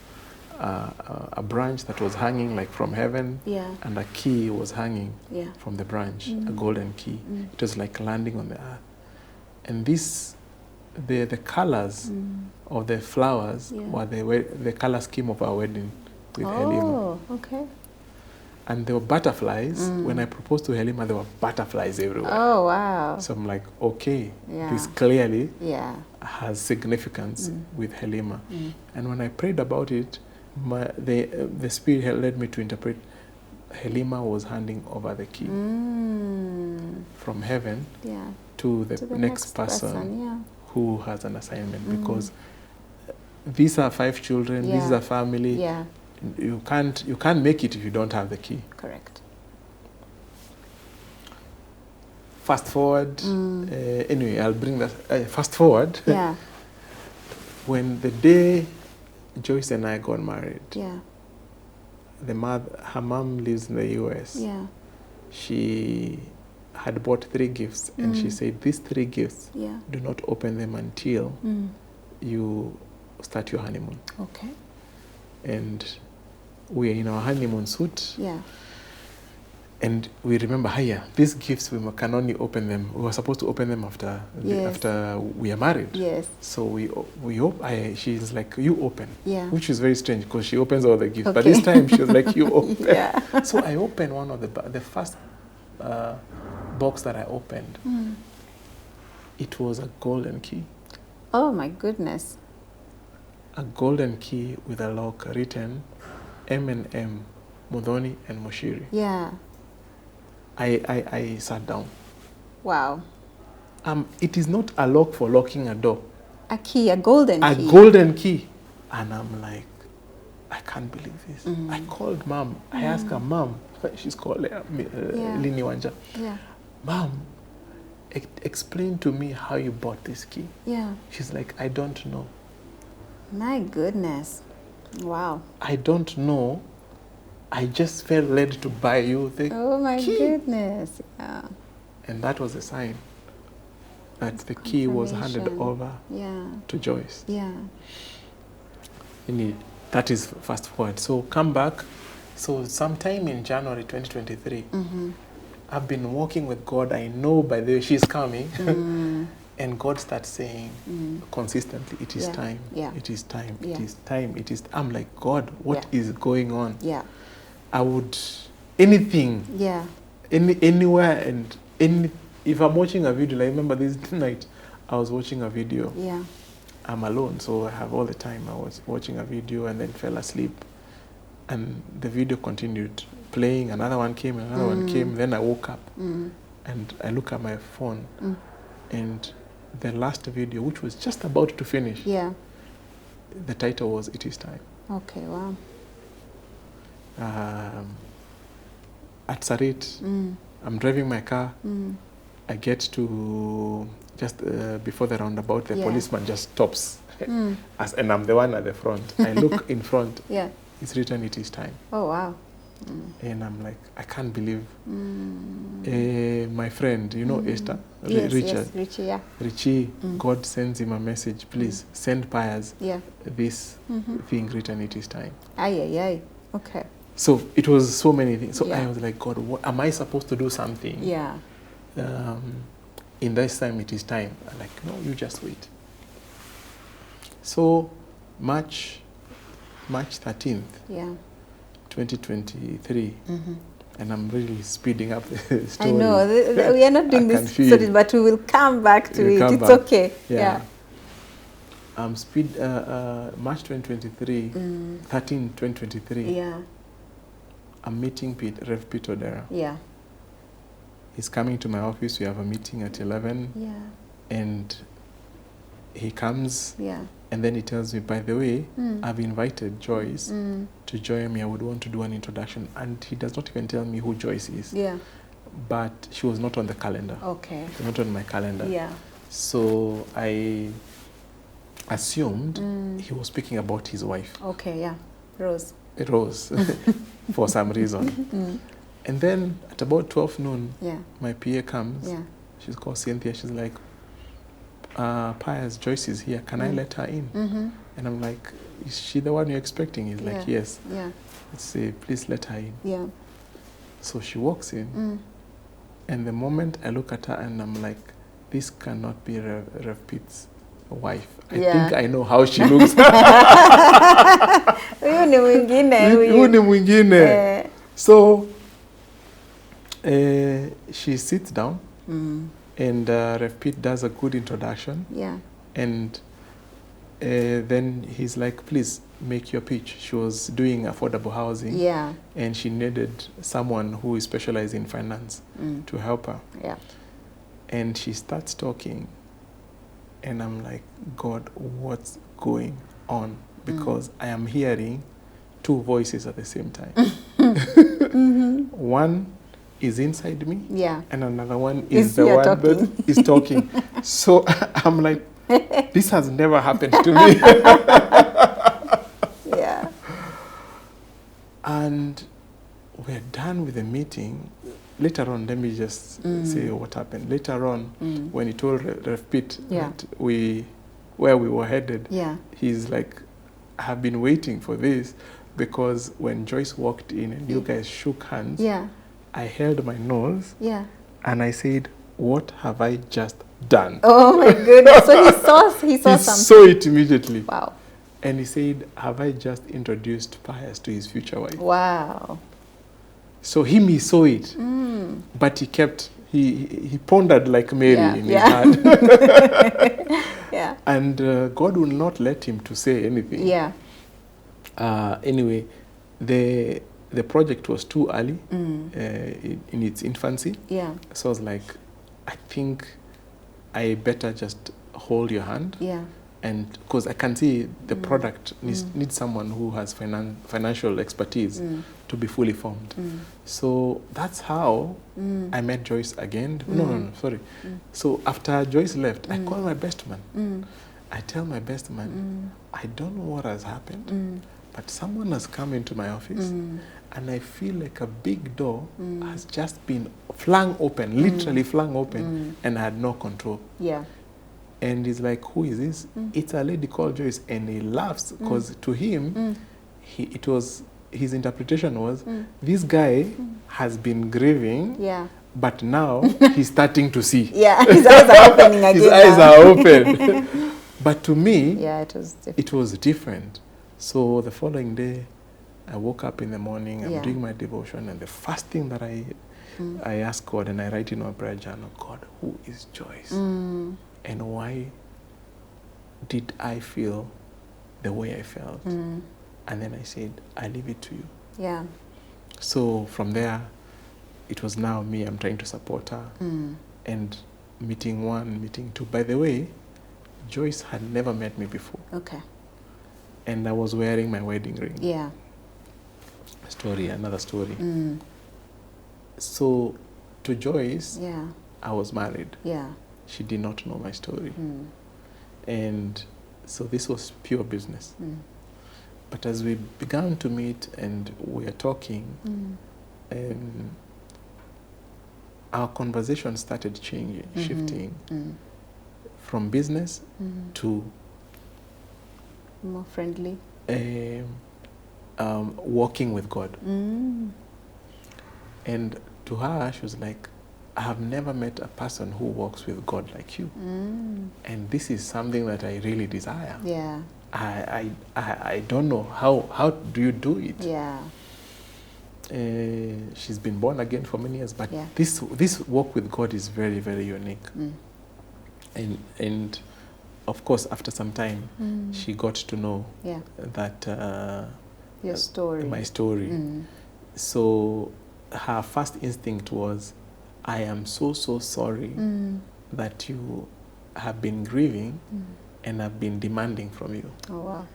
branch that was hanging like from heaven, and a key was hanging from the branch, a golden key. It was like landing on the earth. And the colors of the flowers were the color scheme of our wedding with Helima. Oh, okay. And there were butterflies. When I proposed to Helima, there were butterflies everywhere. Oh, wow. So I'm like, okay, this clearly has significance with Helima. And when I prayed about it, the Spirit led me to interpret Helima was handing over the key from heaven to the next person who has an assignment, because these are 5 children, this is a family. Yeah. You can't make it if you don't have the key. Correct. Fast forward. Anyway, I'll bring that. Fast forward. Yeah. When the day Joyce and I got married, her mom lives in the US. Yeah. She had bought 3 gifts, and she said, "These 3 gifts, do not open them until you start your honeymoon." Okay. And we are in our honeymoon suit. Yeah. And we remember, these gifts, we can only open them. We were supposed to open them after we are married. Yes. So she's like, "You open." Yeah. Which is very strange, because she opens all the gifts. Okay. But this time she was like, "You open." Yeah. So I opened one of the first box that I opened. It was a golden key. Oh my goodness. A golden key with a lock written M&M, Mudhoni and Mushiri. Yeah. I sat down. Wow. It is not a lock for locking a door. A key, a golden key. A golden key. And I'm like, I can't believe this. I called Mom. I asked her, "Mom," she's called Lini Wanja. Yeah. "Mom, explain to me how you bought this key." Yeah. She's like, "I don't know." My goodness. Wow. "I don't know. I just felt led to buy you the key." Oh my goodness. Yeah. And that was a sign that the key was handed over to Joyce. Yeah. And that is fast forward. So come back. So sometime in January 2023, I've been walking with God. I know by the way she's coming. And God starts saying consistently, it is time, it is time, it is time, it is. I'm like, God, what is going on? Yeah. I would, anything, anywhere, and if I'm watching a video, like I remember this night, I was watching a video. Yeah. I'm alone, so I have all the time. I was watching a video and then fell asleep. And the video continued playing, another one came, another one came, then I woke up and I look at my phone and the last video, which was just about to finish, the title was "It Is Time." Okay, wow. At Sarit, I'm driving my car. I get to just before the roundabout, the policeman just stops, and I'm the one at the front. I look in front. It's written, "It is time." Oh, wow. And I'm like, I can't believe. My friend, you know, Esther, Richie, Richie, God sends him a message, please send Pius this thing written, "It is time." Aye. Okay. So it was so many things. So I was like, God, what am I supposed to do something? In this time, it is time. I'm like, no, you just wait. So March 13th, 2023, and I'm really speeding up the story. I know, we are not doing this story, but we will come back to it. It's okay. March 2023, 2023. I'm meeting Rev Peter Odera. He's coming to my office. We have a meeting at 11. And he comes. And then he tells me, by the way, I've invited Joyce to join me. I would want to do an introduction. And he does not even tell me who Joyce is. But she was not on the calendar. Okay. She was not on my calendar. So I assumed he was speaking about his wife. Okay, Rose. Rose, for some reason. And then at about 12 noon, my PA comes. She's called Cynthia. She's like, Pius, Joyce is here. Can I let her in? And I'm like, is she the one you're expecting? He's like, yes. Let's say, please let her in. So she walks in. And the moment I look at her and I'm like, this cannot be Rev Pete's wife. I think I know how she looks. So she sits down. And Rev Pete does a good introduction. And then he's like, please make your pitch. She was doing affordable housing. And she needed someone who is specialized in finance to help her. And she starts talking. And I'm like, God, what's going on? Because I am hearing two voices at the same time. One is inside me, and another one is the one that is talking. So I'm like, this has never happened to me. And we're done with the meeting. Later on, let me just say what happened. Later on, when he told Rev Pete that where we were headed, he's like, I have been waiting for this, because when Joyce walked in and you guys shook hands, I held my nose and I said, what have I just done? Oh my goodness. So he saw something. He saw it immediately. Wow. And he said, have I just introduced Pius to his future wife? Wow. So he saw it, but he pondered like Mary in his heart. And God will not let him to say anything. Anyway, the project was too early in its infancy. So I was like, I think I better just hold your hand. And because I can see the product needs someone who has financial expertise to be fully formed. So that's how I met Joyce again. No, sorry. So after Joyce left, I called my best man. I tell my best man, I don't know what has happened, but someone has come into my office and I feel like a big door has just been flung open, literally flung open, and I had no control. And he's like, who is this? It's a lady called Joyce. And he laughs because to him, it was his interpretation was, this guy has been grieving, Yeah. but now he's starting to see. Yeah, his eyes are opening again. His eyes are open. But to me, yeah, it was different. it was different. So the following day, I woke up in the morning, I'm doing my devotion, and the first thing that I ask God, and I write in my prayer journal, God, who is Joyce? And why did I feel the way I felt? And then I said, I leave it to you. Yeah. So from there, it was now me, I'm trying to support her. And meeting one, meeting two. By the way, Joyce had never met me before. Okay. And I was wearing my wedding ring. Yeah. Another story. So to Joyce, I was married. Yeah. She did not know my story. And so this was pure business. But as we began to meet and we are talking, our conversation started changing, shifting from business to more friendly, walking with God. And to her, she was like, I have never met a person who walks with God like you. And this is something that I really desire. Yeah. I don't know, how do you do it? Yeah. She's been born again for many years, but this walk with God is very, very unique. And of course, after some time, she got to know that your story, my story. So her first instinct was, I am so sorry that you have been grieving and have been demanding from you. Oh, wow.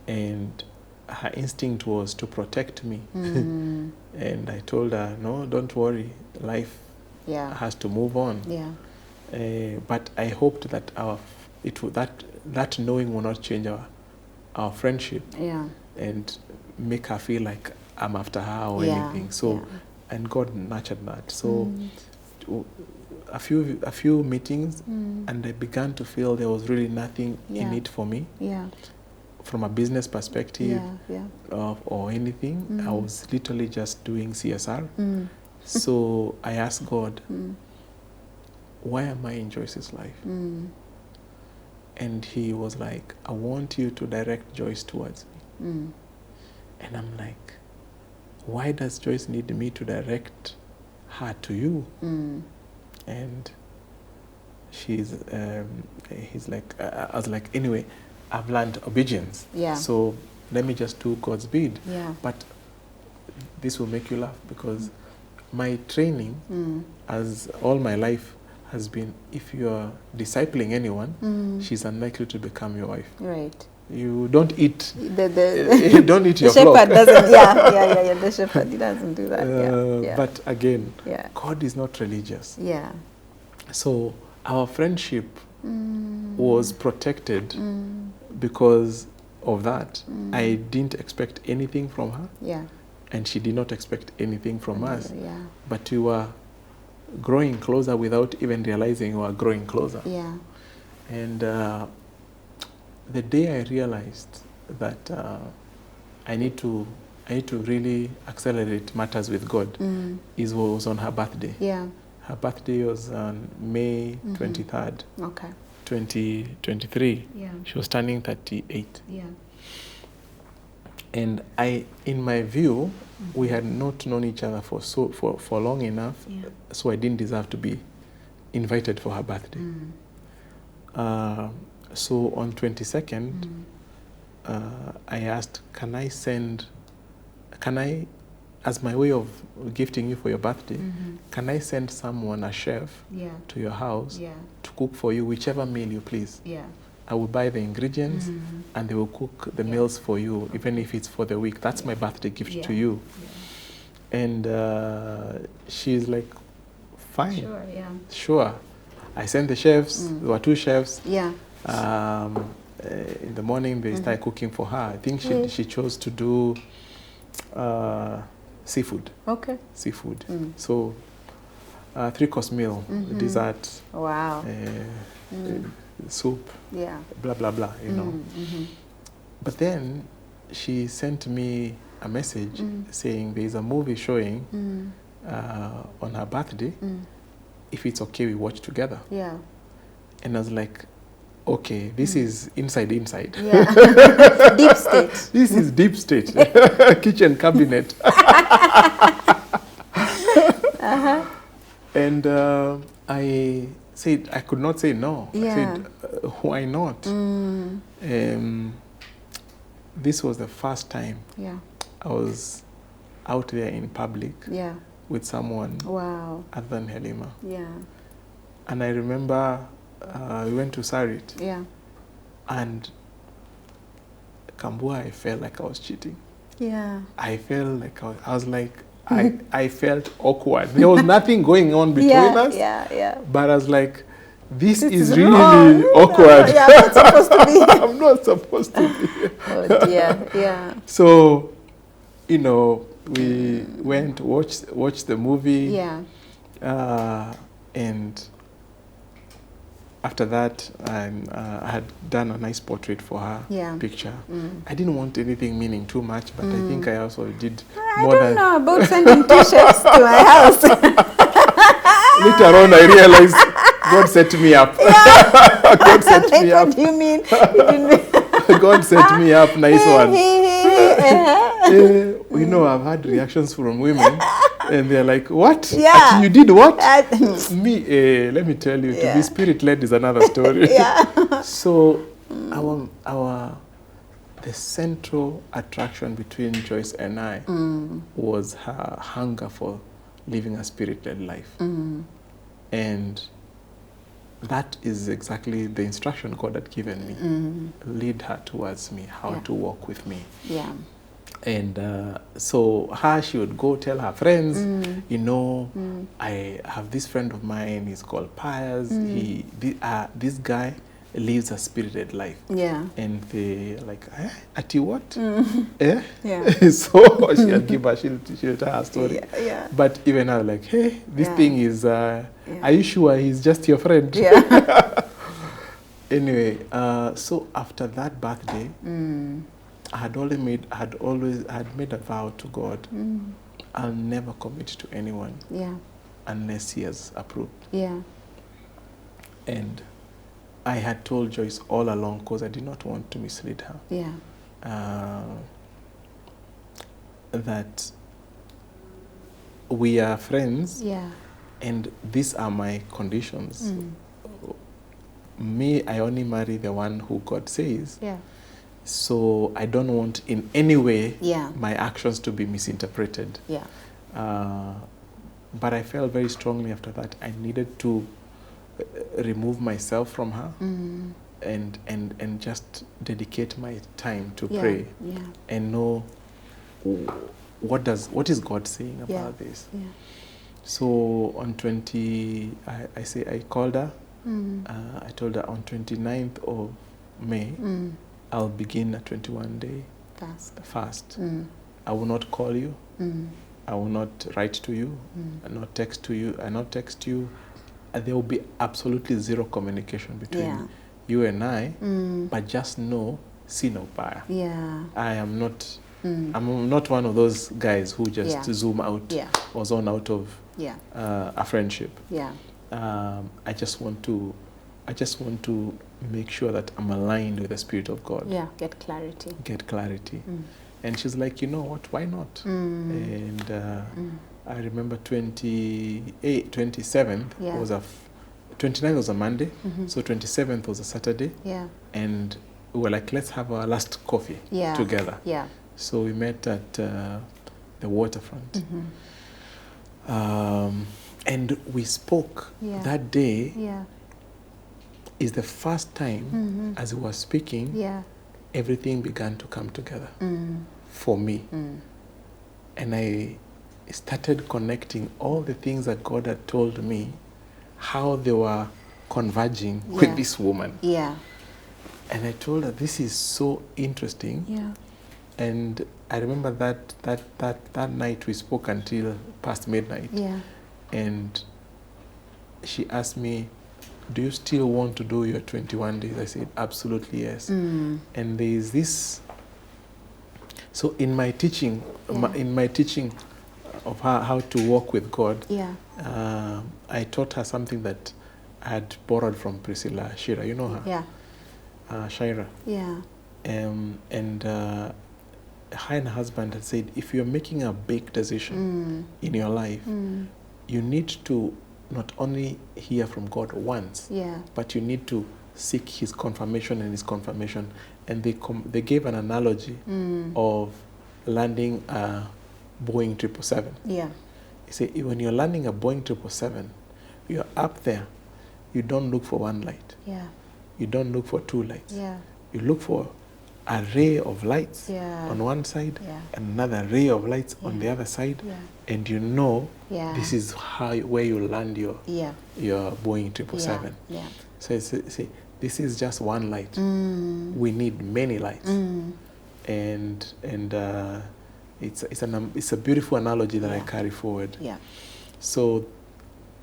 And her instinct was to protect me. And I told her, no, don't worry, life has to move on. Yeah. But I hoped that that knowing will not change our friendship. Yeah. And make her feel like I'm after her or anything. So, and God nurtured that. So, a few meetings, and I began to feel there was really nothing in it for me. Yeah. From a business perspective or anything. I was literally just doing CSR. So I asked God, why am I in Joyce's life? And he was like, I want you to direct Joyce towards me. And I'm like, why does Joyce need me to direct her to you? And he's like, I was like, anyway, I've learned obedience. Yeah. So let me just do God's bid. Yeah. But this will make you laugh because my training as all my life has been, if you are discipling anyone, she's unlikely to become your wife. Right. You don't eat. You don't eat your flock. The shepherd doesn't. Yeah. The shepherd, he doesn't do that. But again, God is not religious. Yeah. So our friendship was protected because of that. I didn't expect anything from her. Yeah. And she did not expect anything from us. Yeah. But we were growing closer without even realizing we were growing closer. Yeah. And the day I realized that I need to really accelerate matters with God was on her birthday. Yeah. Her birthday was on May 23rd. Okay. 2023. Yeah. She was turning 38. Yeah. And in my view, we had not known each other for long enough, so I didn't deserve to be invited for her birthday. So on 22nd, I asked, can I, as my way of gifting you for your birthday, can I send someone, a chef, to your house to cook for you whichever meal you please? Yeah. I will buy the ingredients and they will cook the meals for you, even if it's for the week. That's my birthday gift to you. Yeah. And she's like, fine. Sure, yeah. Sure. I sent the chefs. There were 2 chefs. Yeah. In the morning, they started cooking for her. I think she chose to do seafood. Okay. Seafood. So 3-course meal, dessert. Wow. Soup, blah, blah, blah, you know. But then she sent me a message saying there is a movie showing on her birthday. If it's okay, we watch together. Yeah. And I was like, okay, this is inside. Yeah. Deep state. This is deep state. Kitchen cabinet. And I said, I could not say no. Yeah. I said, why not? This was the first time I was out there in public with someone other than Helima. Yeah. And I remember we went to Sarit. Yeah. And Kambua, I felt like I was cheating. Yeah. I felt like I was like, I felt awkward. There was nothing going on between us. Yeah. But I was like, this is wrong. really awkward. Yeah, I'm not supposed to be here. I'm not supposed to be here. Oh dear, yeah. So, you know, we went, watched the movie. Yeah. And after that, I had done a nice portrait for her picture. I didn't want anything meaning too much, but I think I also did more than... I don't know about sending t-shirts to my house. Later on, I realized God set me up. Yeah. God set me up. What do you mean? God set me up, nice one. You know, I've had reactions from women, and they're like, what? Yeah. You did what? Me, let me tell you, to be spirit-led is another story. So, the central attraction between Joyce and I was her hunger for living a spirit-led life. And that is exactly the instruction God had given me. Lead her towards me, how to walk with me. Yeah. And so she would go tell her friends, you know, I have this friend of mine, he's called Pius. This guy lives a spirited life. Yeah. And they like, Ati what? Eh? Yeah. So she'll tell her story. Yeah. But even I was like, hey, this thing is, are you sure he's just your friend? Yeah. Anyway, so after that birthday, I had made a vow to God. I'll never commit to anyone unless he has approved. Yeah. And I had told Joyce all along, because I did not want to mislead her. Yeah. That we are friends. Yeah. And these are my conditions. Me, I only marry the one who God says. Yeah. So I don't want in any way my actions to be misinterpreted. Yeah. But I felt very strongly after that I needed to remove myself from her and just dedicate my time to pray and know what is God saying about this. Yeah. So on I called her. I told her on 29th of May, I'll begin a 21-day fast. I will not call you. I will not write to you. I not text you. There will be absolutely zero communication between you and I. But just know, see no power. Yeah. I am not. I'm not one of those guys who just zoom out or zone out of a friendship. Yeah. I just want to make sure that I'm aligned with the Spirit of God. Yeah, get clarity. And she's like, you know what, why not? And I remember 27th was 29th was a Monday, so 27th was a Saturday. Yeah. And we were like, let's have our last coffee together. Yeah. So we met at the waterfront. And we spoke that day. Yeah. Is the first time as we were speaking, everything began to come together for me. And I started connecting all the things that God had told me, how they were converging with this woman. Yeah. And I told her, this is so interesting. Yeah. And I remember that night we spoke until past midnight. Yeah. And she asked me, do you still want to do your 21 days? I said, absolutely yes. And there is this So in my teaching, Yeah. of how to walk with God, Yeah. I taught her something that I had borrowed from Priscilla Shira. You know her? Yeah. Shira. Yeah. And her and her husband had said, if you're making a big decision in your life, you need to not only hear from God once, Yeah. but you need to seek His confirmation and His confirmation. And they gave an analogy of landing a Boeing 777. Yeah. You say, when you're landing a Boeing 777, you're up there, you don't look for one light. Yeah. You don't look for two lights. Yeah. You look for a ray of lights Yeah. on one side Yeah. and another ray of lights on Yeah. the other side, Yeah. and you know Yeah. this is where you land your Boeing 777. Yeah. So see, this is just one light. We need many lights, and it's a beautiful analogy that I carry forward. Yeah. So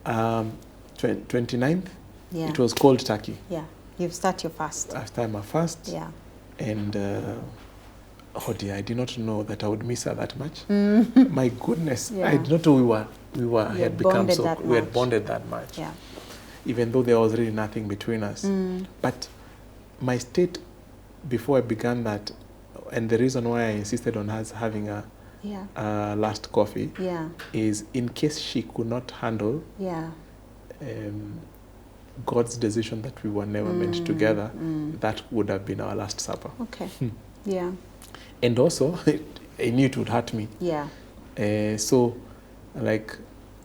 29th, Yeah. it was cold turkey. Yeah. You've started your fast. I've started my fast. Yeah. And oh dear, I did not know that I would miss her that much. My goodness, Yeah. I did not know we had become so, we had much. bonded that much. Yeah. Even though there was really nothing between us. But my state before I began that, and the reason why I insisted on us having a last coffee, is in case she could not handle God's decision that we were never meant together, that would have been our last supper. Okay. Yeah. And also, I knew it would hurt me. Yeah. So, like,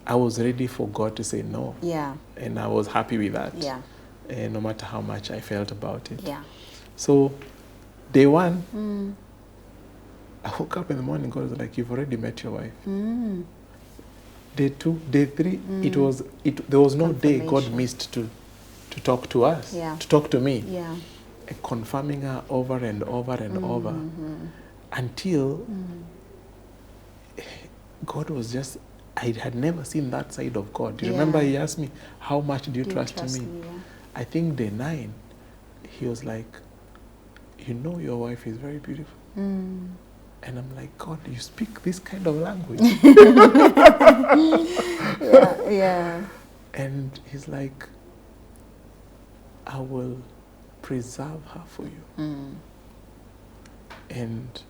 I was ready for God to say no. Yeah. And I was happy with that. Yeah. No matter how much I felt about it. Yeah. So, day one, I woke up in the morning, God was like, you've already met your wife. Day 2, day 3, there was no day God missed to talk to us, to talk to me. Yeah. Confirming her over and over and over until God was just, I had never seen that side of God. Do you remember he asked me, how much do you trust me? Yeah. I think day 9, he was like, you know your wife is very beautiful. And I'm like, God, you speak this kind of language? Yeah. And he's like, I will preserve her for you. And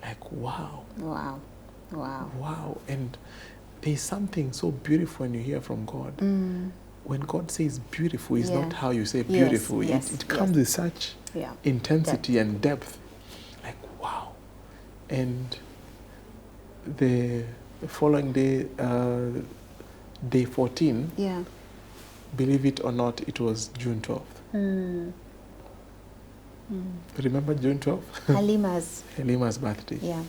like, wow. Wow. And there's something so beautiful when you hear from God. When God says beautiful, it's not how you say beautiful. Yes. It comes with such intensity and depth. Like, wow. And the following day, day 14, believe it or not, it was June 12th. Remember June 12th? Helima's birthday. Yeah.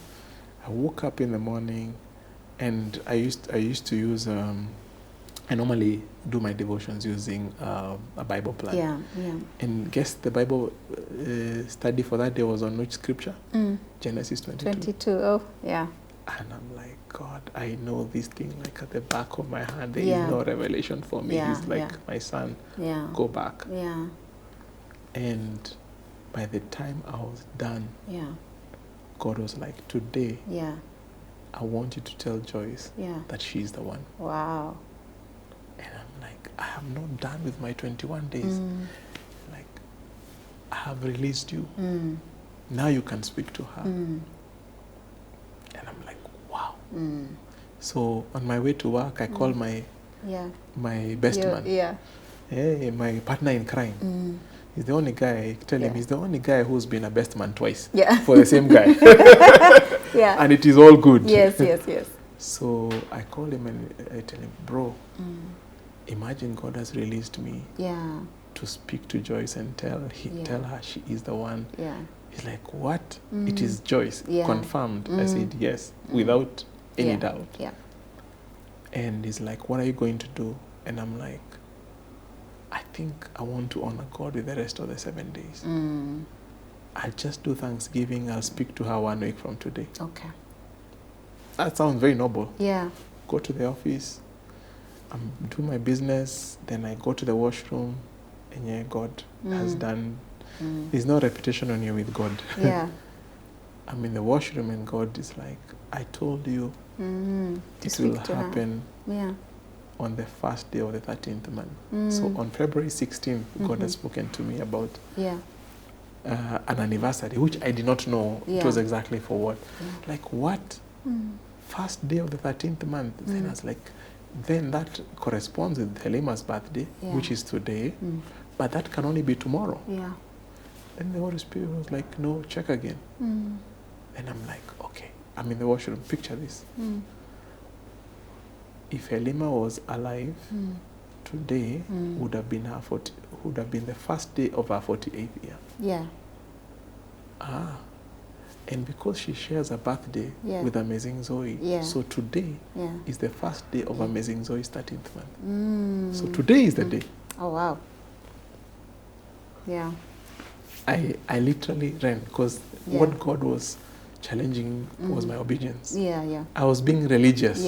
I woke up in the morning, and I used to use I normally do my devotions using a Bible plan. Yeah. And guess the Bible study for that day was on which scripture? Genesis 22. Oh, yeah. And I'm like, God, I know this thing like at the back of my hand. There is no revelation for me. He's like, my son, go back. Yeah. And by the time I was done, God was like, today, I want you to tell Joyce that she's the one. Wow. And I'm like, I am not done with my 21 days. Like, I have released you. Now you can speak to her. And I'm like, wow. So on my way to work, I call my best man. Yeah. Hey, my partner in crime. He's the only guy, tell him, he's the only guy who's been a best man twice for the same guy. And it is all good. Yes. So I call him and I tell him, bro, imagine God has released me to speak to Joyce and tell her she is the one. He's like, what? It is Joyce. Confirmed. I said, yes, without any doubt. And he's like, what are you going to do? And I'm like, I think I want to honor God with the rest of the 7 days. I'll just do Thanksgiving. I'll speak to her 1 week from today. Okay. That sounds very noble. Yeah. Go to the office, do my business, then I go to the washroom, and God has done. There's no reputation on you with God. Yeah. I'm in the washroom and God is like, I told you it will happen on the first day of the 13th month. So on February 16th, God has spoken to me about an anniversary, which I did not know it was exactly for what. Like, what? First day of the 13th month? Then I was like, then that corresponds with Helima's birthday, which is today, but that can only be tomorrow. And the Holy Spirit was like, no, check again. And I'm like, okay, I'm in the washroom, picture this. If Helima was alive, today would have been the first day of her 48th year. And because she shares a birthday with Amazing Zoe, so today is the first day of Amazing Zoe's 13th month. So today is the day. Oh, wow. Yeah. I literally ran because what God was challenging was my obedience. I was being religious.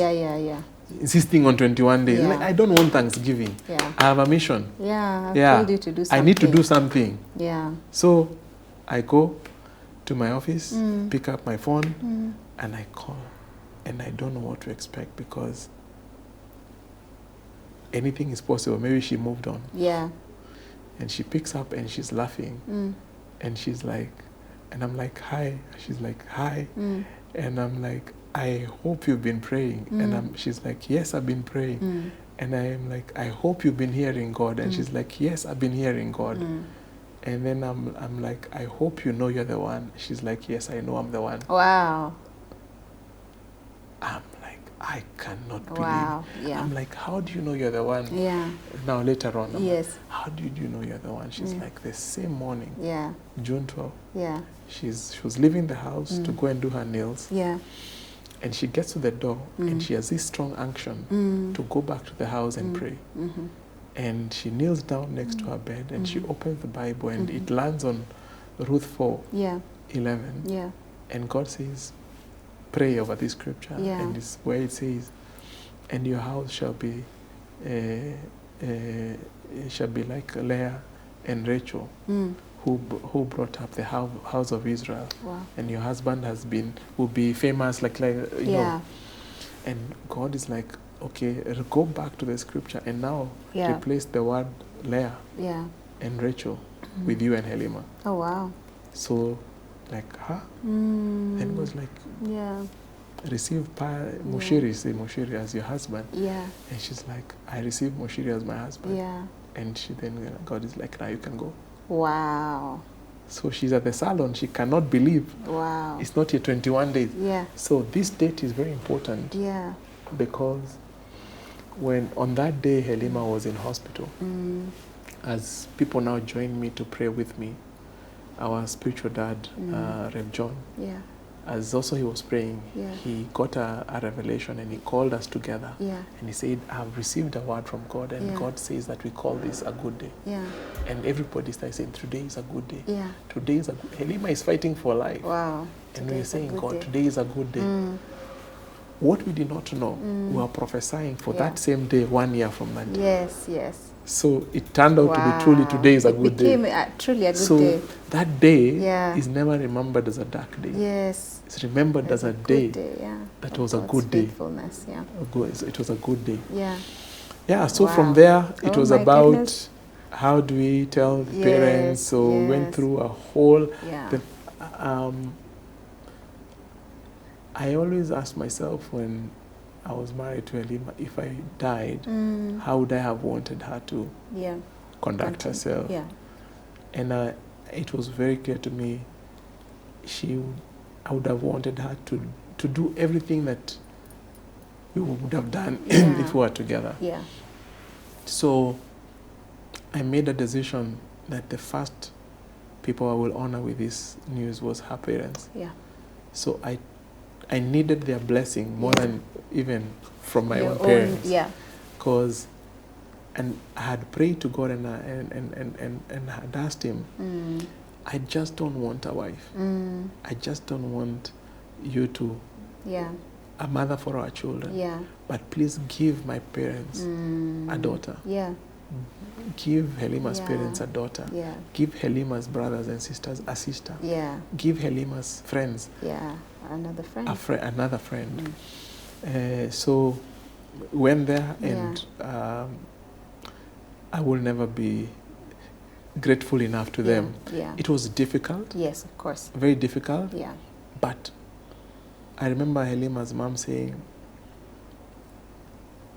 Insisting on 21 days. Like, I don't want Thanksgiving. I have a mission. I've told you to do something. I need to do something. Yeah. So I go to my office, pick up my phone, and I call. And I don't know what to expect because anything is possible. Maybe she moved on. And she picks up and she's laughing. And she's like, and I'm like, hi. She's like, hi. And I'm like, I hope you've been praying. And she's like, yes, I've been praying. And I'm like, I hope you've been hearing God. And she's like, yes, I've been hearing God. And then I'm like, I hope you know you're the one. She's like, yes, I know I'm the one. Wow. I'm like, I cannot believe. I'm like, how do you know you're the one? Now later on, I'm like, how did you know you're the one? She's like, the same morning, June 12th, she was leaving the house to go and do her nails. And she gets to the door and she has this strong unction to go back to the house and pray. And she kneels down next to her bed and she opens the Bible and it lands on Ruth 4:11. And God says, pray over this scripture. And it's where it says, and your house shall be like Leah and Rachel, who brought up the house of Israel. And your husband will be famous like you know. And God is like, okay, go back to the scripture and now replace the word Leah and Rachel with you and Helima. Oh, wow. So, like, and it was like, receive Moshiri, say Moshiri as your husband. And she's like, I receive Moshiri as my husband. And then God is like, now you can go. Wow. So she's at the salon. She cannot believe. Wow. It's not yet 21 days. So this date is very important. Because when on that day Helima was in hospital, as people now join me to pray with me, our spiritual dad, Rev John, as also he was praying, he got a revelation and he called us together. And he said, I've received a word from God and God says that we call this a good day. And everybody started saying, today is a good day. Today is a good day. Helima is fighting for life. Wow. And we're saying, God, today is a good day. What we did not know, we were prophesying for that same day 1 year from that day. So it turned out to be truly today is a good day. It became truly a good So day. that day is never remembered as a dark day. It's remembered as a day that was a good day. It was a good day. So from there, it was about how do we tell the parents. So we went through a whole... I always ask myself when I was married to Helima, if I died, how would I have wanted her to conduct herself? And it was very clear to me, I would have wanted her to do everything that we would have done if we were together. So I made a decision that the first people I will honor with this news was her parents. So I needed their blessing more than even from my own parents. Because, and I had prayed to God and had asked him, I just don't want a wife. I just don't want you to, a mother for our children. But please give my parents a daughter. give Helima's Yeah. parents a daughter. Yeah. Give Helima's brothers and sisters a sister. Yeah. Give Helima's friends Yeah. Another friend. another friend. So went there, and I will never be grateful enough to them. Yeah. It was difficult. Yes, of course. Very difficult. Yeah. But I remember Helima's mom saying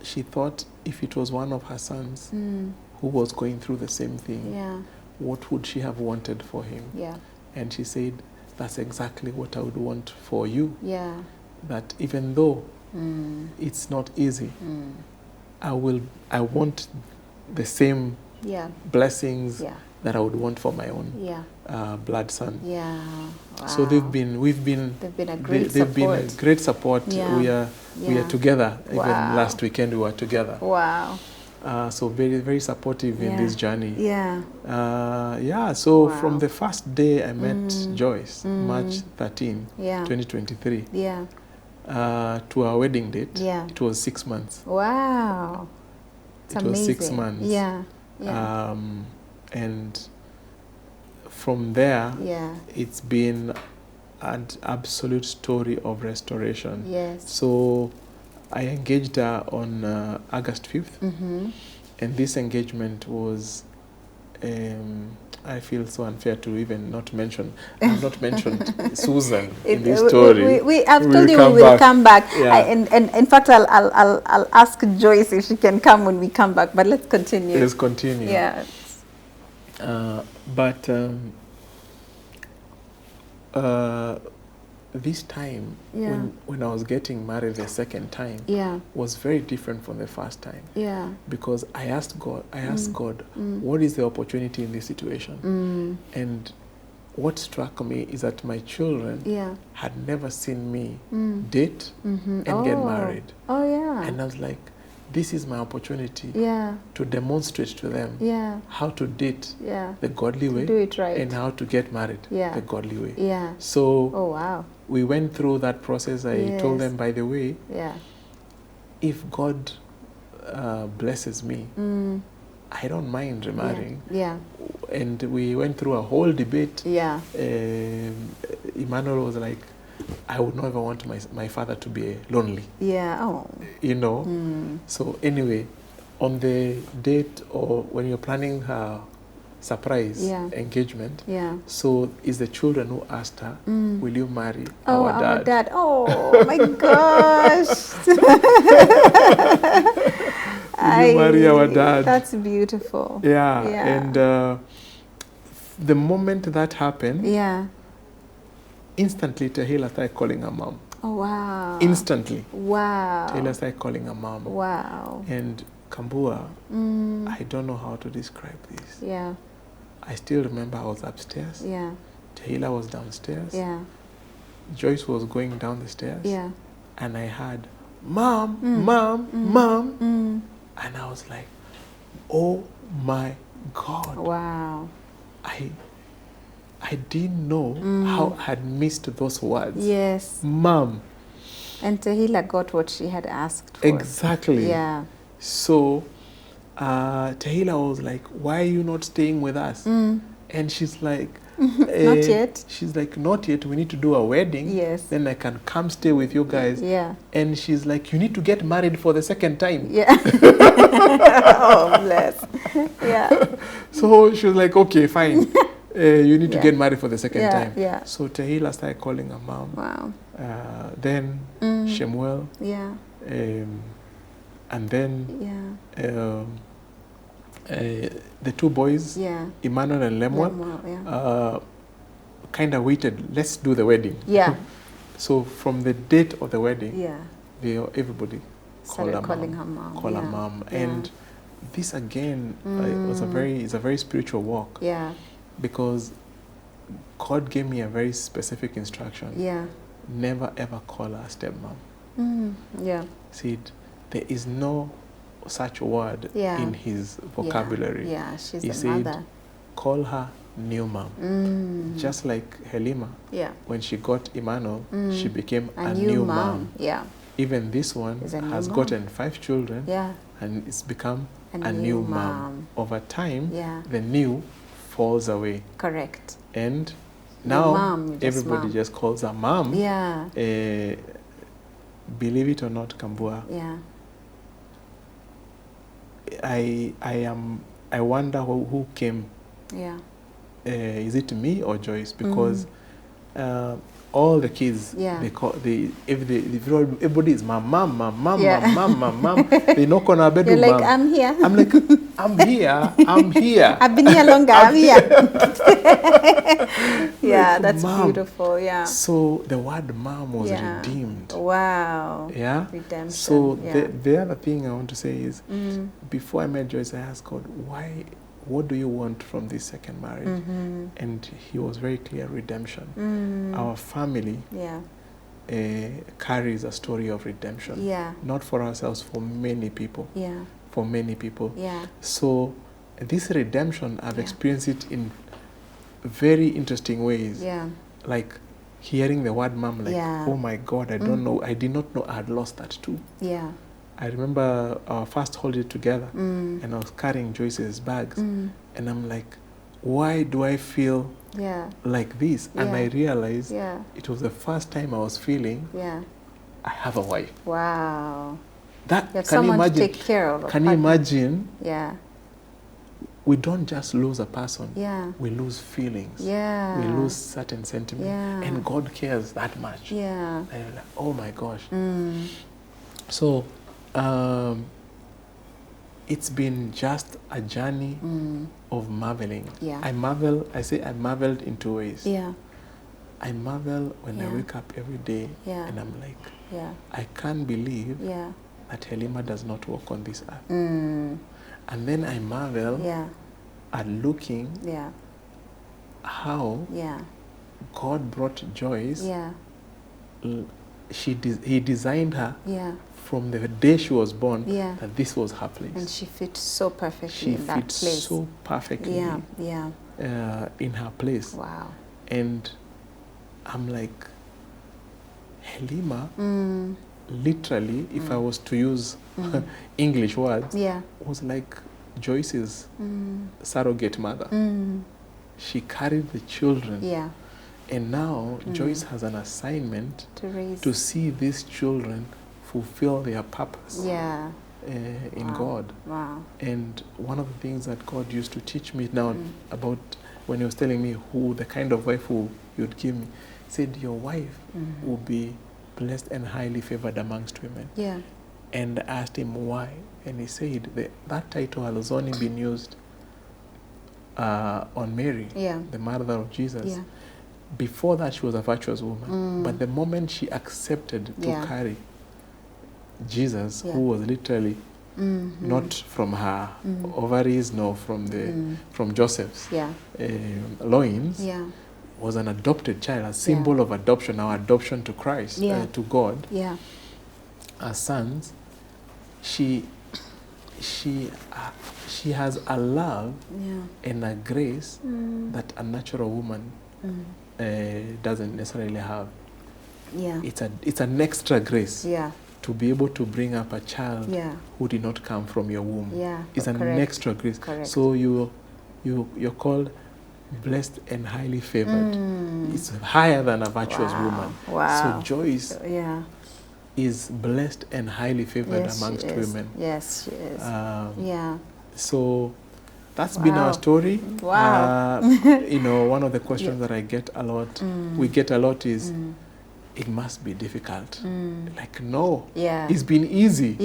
she thought if it was one of her sons who was going through the same thing, what would she have wanted for him? Yeah. And she said, that's exactly what I would want for you. Yeah. That even though it's not easy, I want the same blessings that I would want for my own blood son. Yeah. Wow. So we've been a great they've been a great support. Yeah. We are together. Wow. Even last weekend we were together. Wow. So very, very supportive in this journey. Yeah. So from the first day I met Joyce, March 13, 2023, to our wedding date, it was 6 months. Wow. It's amazing. Was 6 months. Yeah. And from there, it's been an absolute story of restoration. Yes. So I engaged her on August 5th, and this engagement was, I feel so unfair to even not mention. I've not mentioned Susan in this story. I've told you we will come back. Yeah. And in fact, I'll ask Joyce if she can come when we come back. But let's continue. Let's continue. Yeah. But this time, when I was getting married the second time, was very different from the first time. Yeah. Because I asked God, what is the opportunity in this situation? And what struck me is that my children had never seen me date and get married. Oh, yeah. And I was like, this is my opportunity to demonstrate to them how to date the godly way, do it right, and how to get married the godly way. Yeah. So we went through that process. I told them, by the way, if God blesses me, I don't mind remarrying. Yeah. And we went through a whole debate. Yeah. Emmanuel was like, I would never want my father to be lonely. Yeah. Oh. You know. So anyway, on the date or when you're planning her surprise engagement, so it's the children who asked her, will you marry our dad? Oh my gosh. Will you marry our dad? That's beautiful. Yeah. And the moment that happened, instantly Tahila started calling her mom. Oh, wow. Instantly. Wow. Tahila started calling her mom. Wow. And Kambua, I don't know how to describe this. Yeah. I still remember I was upstairs. Yeah. Tahila was downstairs. Yeah. Joyce was going down the stairs. Yeah. And I heard, Mom, Mom, Mom. And I was like, oh my God. Wow. I didn't know how I had missed those words. Yes. Mom. And Tahila got what she had asked for. Exactly. Yeah. So Tahila was like, why are you not staying with us? And she's like, not yet. She's like, not yet. We need to do a wedding. Yes. Then I can come stay with you guys. Yeah. And she's like, you need to get married for the second time. Yeah. Oh, bless. Yeah. So she was like, okay, fine. You need to get married for the second time. Yeah. So Tahila started calling her mom. Wow. Then Shemuel. Yeah. And then the two boys, Emmanuel and Lemuel, kind of waited. Let's do the wedding. Yeah. So from the date of the wedding, everybody started calling her mom. Call her mom. And this again is a very spiritual walk. Yeah. Because God gave me a very specific instruction. Yeah. Never ever call her stepmom. Yeah. See, there is no such word in his vocabulary. Yeah, she's he the said, mother. Call her new mom. Just like Helima, when she got Emmanuel, she became a new mom. Yeah. Even this one has gotten 5 children, and it's become A a new new mom. mom. Over time, Yeah. the new falls away. Correct. And The now mom, just everybody mom. just calls her mom. Yeah. Believe it or not, Kambua, Yeah. I wonder who came. Yeah. Is it me or Joyce? Because all the kids, Yeah. everybody is mom, Yeah. mom. They knock on our bedroom. You're like, mom. I'm here. I'm like, I'm here. I've been here longer. I'm here. Yeah, Like, that's mom. beautiful. Yeah. So the word mom was Yeah. redeemed. Wow. Yeah. Redemption. So yeah. the other thing I want to say is, before I met Joyce, I asked God, what do you want from this second marriage? And he was very clear: redemption. Our family carries a story of redemption. Yeah. Not for ourselves, for many people. Yeah. For many people. Yeah. So this redemption, I've experienced it in very interesting ways. Yeah. Like hearing the word mom, like, oh my God, I don't know, I did not know I had lost that too. Yeah. I remember our first holiday together, and I was carrying Joyce's bags, and I'm like, why do I feel like this? And I realized it was the first time I was feeling I have a wife. Wow. That, you have can you someone imagine? To take care of. Can you imagine? Yeah. We don't just lose a person. Yeah. We lose feelings. Yeah. We lose certain sentiments. Yeah. And God cares that much. Yeah. And you're like, oh my gosh. So it's been just a journey of marveling. Yeah. I marveled in two ways. Yeah. I marvel when I wake up every day and I'm like, I can't believe that Helima does not walk on this earth. And then I marvel at looking how God brought Joyce. He designed her from the day she was born that this was her place. And she fits so perfectly in that place. She fits so perfectly in her place. Wow. And I'm like, Helima, literally, if I was to use English words, was like Joyce's surrogate mother. She carried the children. And now Joyce has an assignment to see these children fulfill their purpose in God. Wow. And one of the things that God used to teach me now about when he was telling me who the kind of wife who you'd give me, said your wife will be blessed and highly favored amongst women. And I asked him why, and he said that title has only been used on Mary, the mother of Jesus. Before that, she was a virtuous woman. But the moment she accepted to carry Jesus, who was literally not from her ovaries nor from Joseph's loins, was an adopted child, a symbol of adoption, our adoption to Christ, to God, as sons. She has a love and a grace that a natural woman doesn't necessarily have. It's an extra grace to be able to bring up a child who did not come from your womb. It's an extra grace. So you're called blessed and highly favored. It's higher than a virtuous woman. So Joyce is blessed and highly favored amongst women. Yes, she is. So that's been our story. Wow. One of the questions that I get a lot, we get a lot is, it must be difficult. Like, no, it's been easy.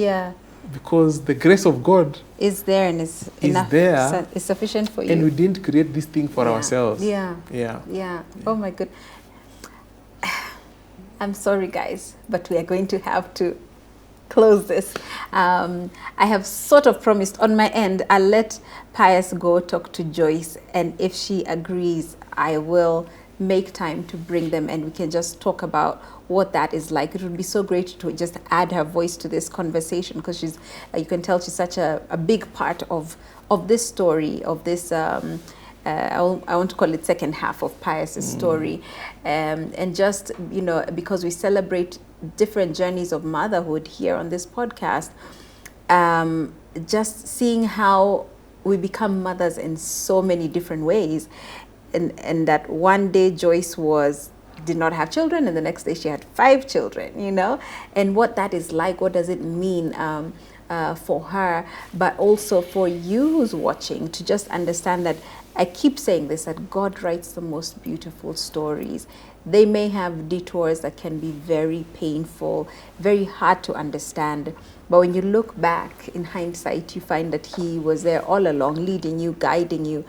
Because the grace of God is there and is enough. There. It's sufficient for you. And we didn't create this thing for ourselves. Oh my good. I'm sorry, guys, but we are going to have to close this. I have sort of promised on my end, I'll let Pius go talk to Joyce, and if she agrees, I will make time to bring them and we can just talk about what that is like. It would be so great to just add her voice to this conversation, because she's, you can tell she's such a big part of this story, of this I want to call it second half of Pius's story. And just, because we celebrate different journeys of motherhood here on this podcast, just seeing how we become mothers in so many different ways, and that one day Joyce did not have children, and the next day she had 5 children, you know, and what that is like, what does it mean for her, but also for you who's watching, to just understand that, I keep saying this, that God writes the most beautiful stories. They may have detours that can be very painful, very hard to understand, but when you look back in hindsight, you find that He was there all along, leading you, guiding you,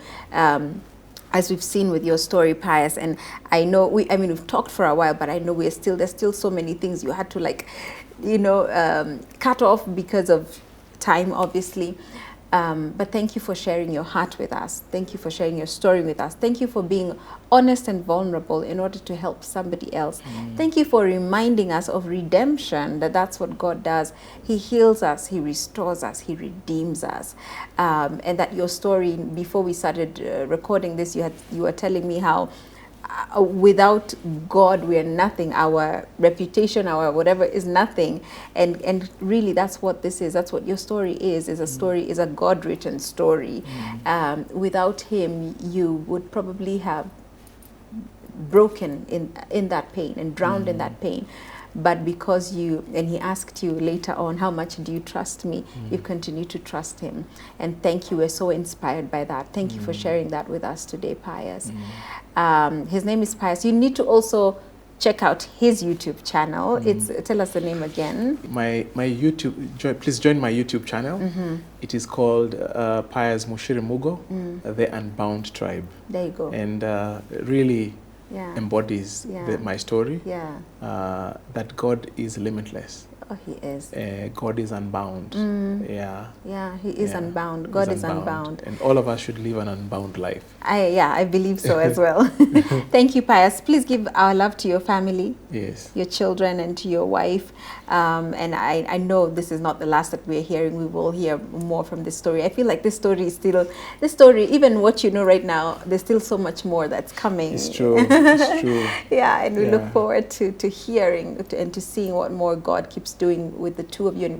as we've seen with your story, Pius. And I know we've talked for a while, but I know there's still so many things you had to cut off because of time, obviously. But thank you for sharing your heart with us. Thank you for sharing your story with us. Thank you for being honest and vulnerable in order to help somebody else. Thank you for reminding us of redemption, that's what God does. He heals us, He restores us, He redeems us. And that your story, before we started recording this, you were telling me how without God we are nothing. Our reputation, our whatever, is nothing. And really, that's what this is. That's what your story is a story, is a God-written story. Without Him, you would probably have broken in that pain and drowned in that pain. But because He asked you later on, how much do you trust me? You continue to trust Him. And thank you. We're so inspired by that. Thank you for sharing that with us today, Pius. His name is Pius. You need to also check out his YouTube channel. Tell us the name again. My YouTube, please join my YouTube channel. It is called Pius Mugo, the Unbound Tribe. There you go. And really embodies my story. That God is limitless. Oh, He is. God is unbound. He is unbound. God is unbound. And all of us should live an unbound life. I believe so as well. Thank you, Pius. Please give our love to your family, your children, and to your wife. And I know this is not the last that we're hearing. We will hear more from this story. I feel like this story, even what you know right now, there's still so much more that's coming. It's true. It's true. And we look forward to hearing and to seeing what more God keeps doing with the two of you and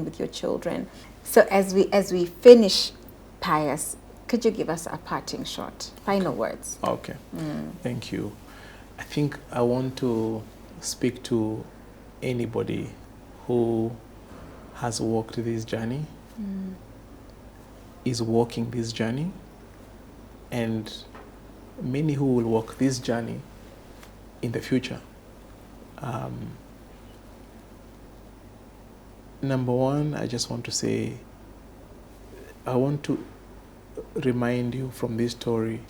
with your children. So as we finish, Pius, could you give us a parting shot, final words? Okay. Thank you. I think I want to speak to anybody who has walked this journey, is walking this journey, and many who will walk this journey in the future. Number one, I just want to say, I want to remind you from this story,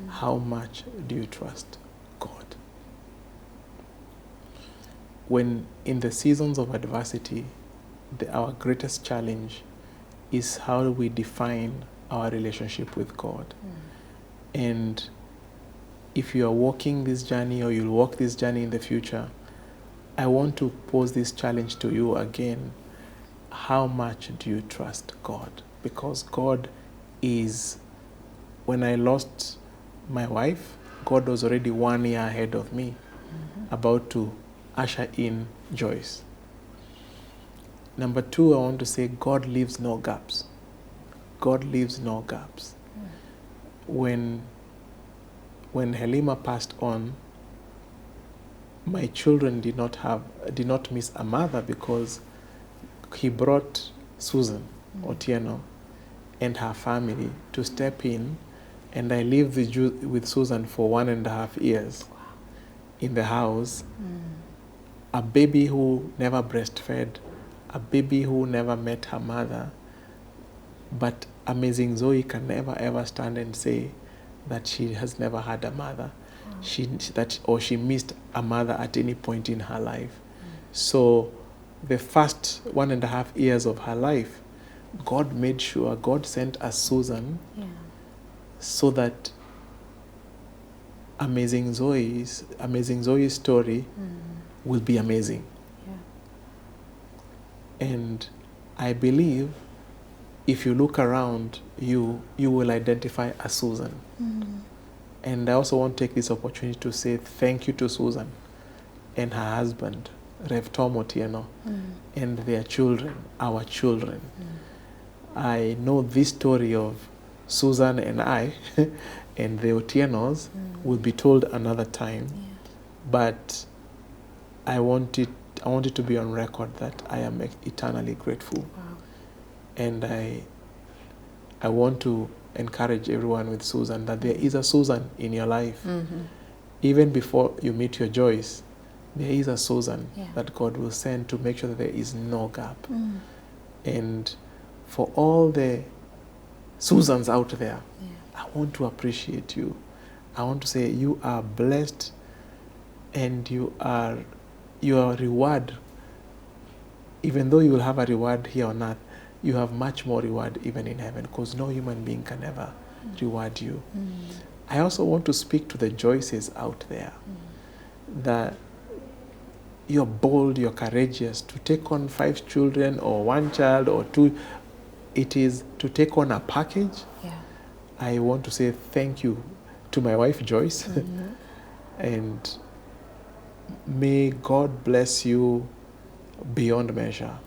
how much do you trust God? When in the seasons of adversity, our greatest challenge is how we define our relationship with God. And if you are walking this journey, or you'll walk this journey in the future, I want to pose this challenge to you again. How much do you trust God? Because God is, when I lost my wife, God was already 1 year ahead of me, about to usher in Joyce. Number two, I want to say God leaves no gaps. God leaves no gaps. When Helima passed on, my children did not miss a mother, because He brought Susan Otieno and her family to step in, and I lived with Susan for 1.5 years in the house. A baby who never breastfed, a baby who never met her mother, but amazing Zoe can never ever stand and say that she has never had a mother, she missed a mother at any point in her life. So the first 1.5 years of her life, God made sure, God sent us Susan, so that amazing Zoe's story will be amazing. And I believe if you look around you, you will identify a Susan. And I also want to take this opportunity to say thank you to Susan and her husband, Rev Tom Otieno, and their children, our children. I know this story of Susan and I and the Otieno's will be told another time. Yeah. But I want it to be on record that I am eternally grateful. Wow. And I want to encourage everyone with Susan that there is a Susan in your life. Mm-hmm. Even before you meet your Joyce, there is a Susan that God will send to make sure that there is no gap. Mm. And for all the Susans out there, Yeah. I want to appreciate you. I want to say you are blessed, and your reward, even though you will have a reward here on earth, you have much more reward even in heaven, because no human being can ever reward you. I also want to speak to the Joyces out there that you're bold, you're courageous to take on 5 children or 1 child or 2. It is to take on a package. Yeah. I want to say thank you to my wife Joyce, and may God bless you beyond measure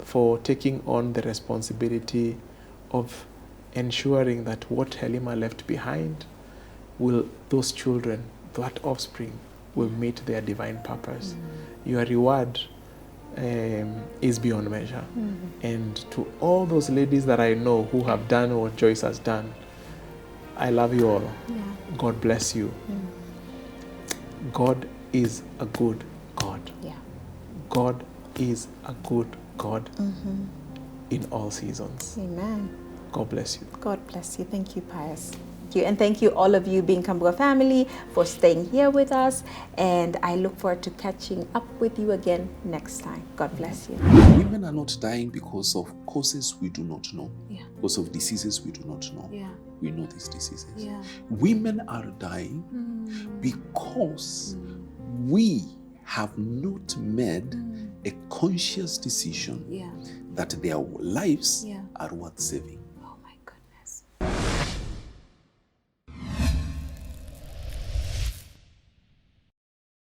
for taking on the responsibility of ensuring that what Helima left behind those children, that offspring, will meet their divine purpose. Your reward is beyond measure. And to all those ladies that I know who have done what Joyce has done, I love you all. Yeah. God bless you. God is a good God. Yeah. God is a good God in all seasons. Amen. God bless you. God bless you. Thank you, Pius. Thank you. And thank you, all of you, being Kambua family, for staying here with us. And I look forward to catching up with you again next time. God bless you. Women are not dying because of causes we do not know. Yeah. Because of diseases we do not know. Yeah. We know these diseases. Yeah. Women are dying because we have not made a conscious decision that their lives are worth saving.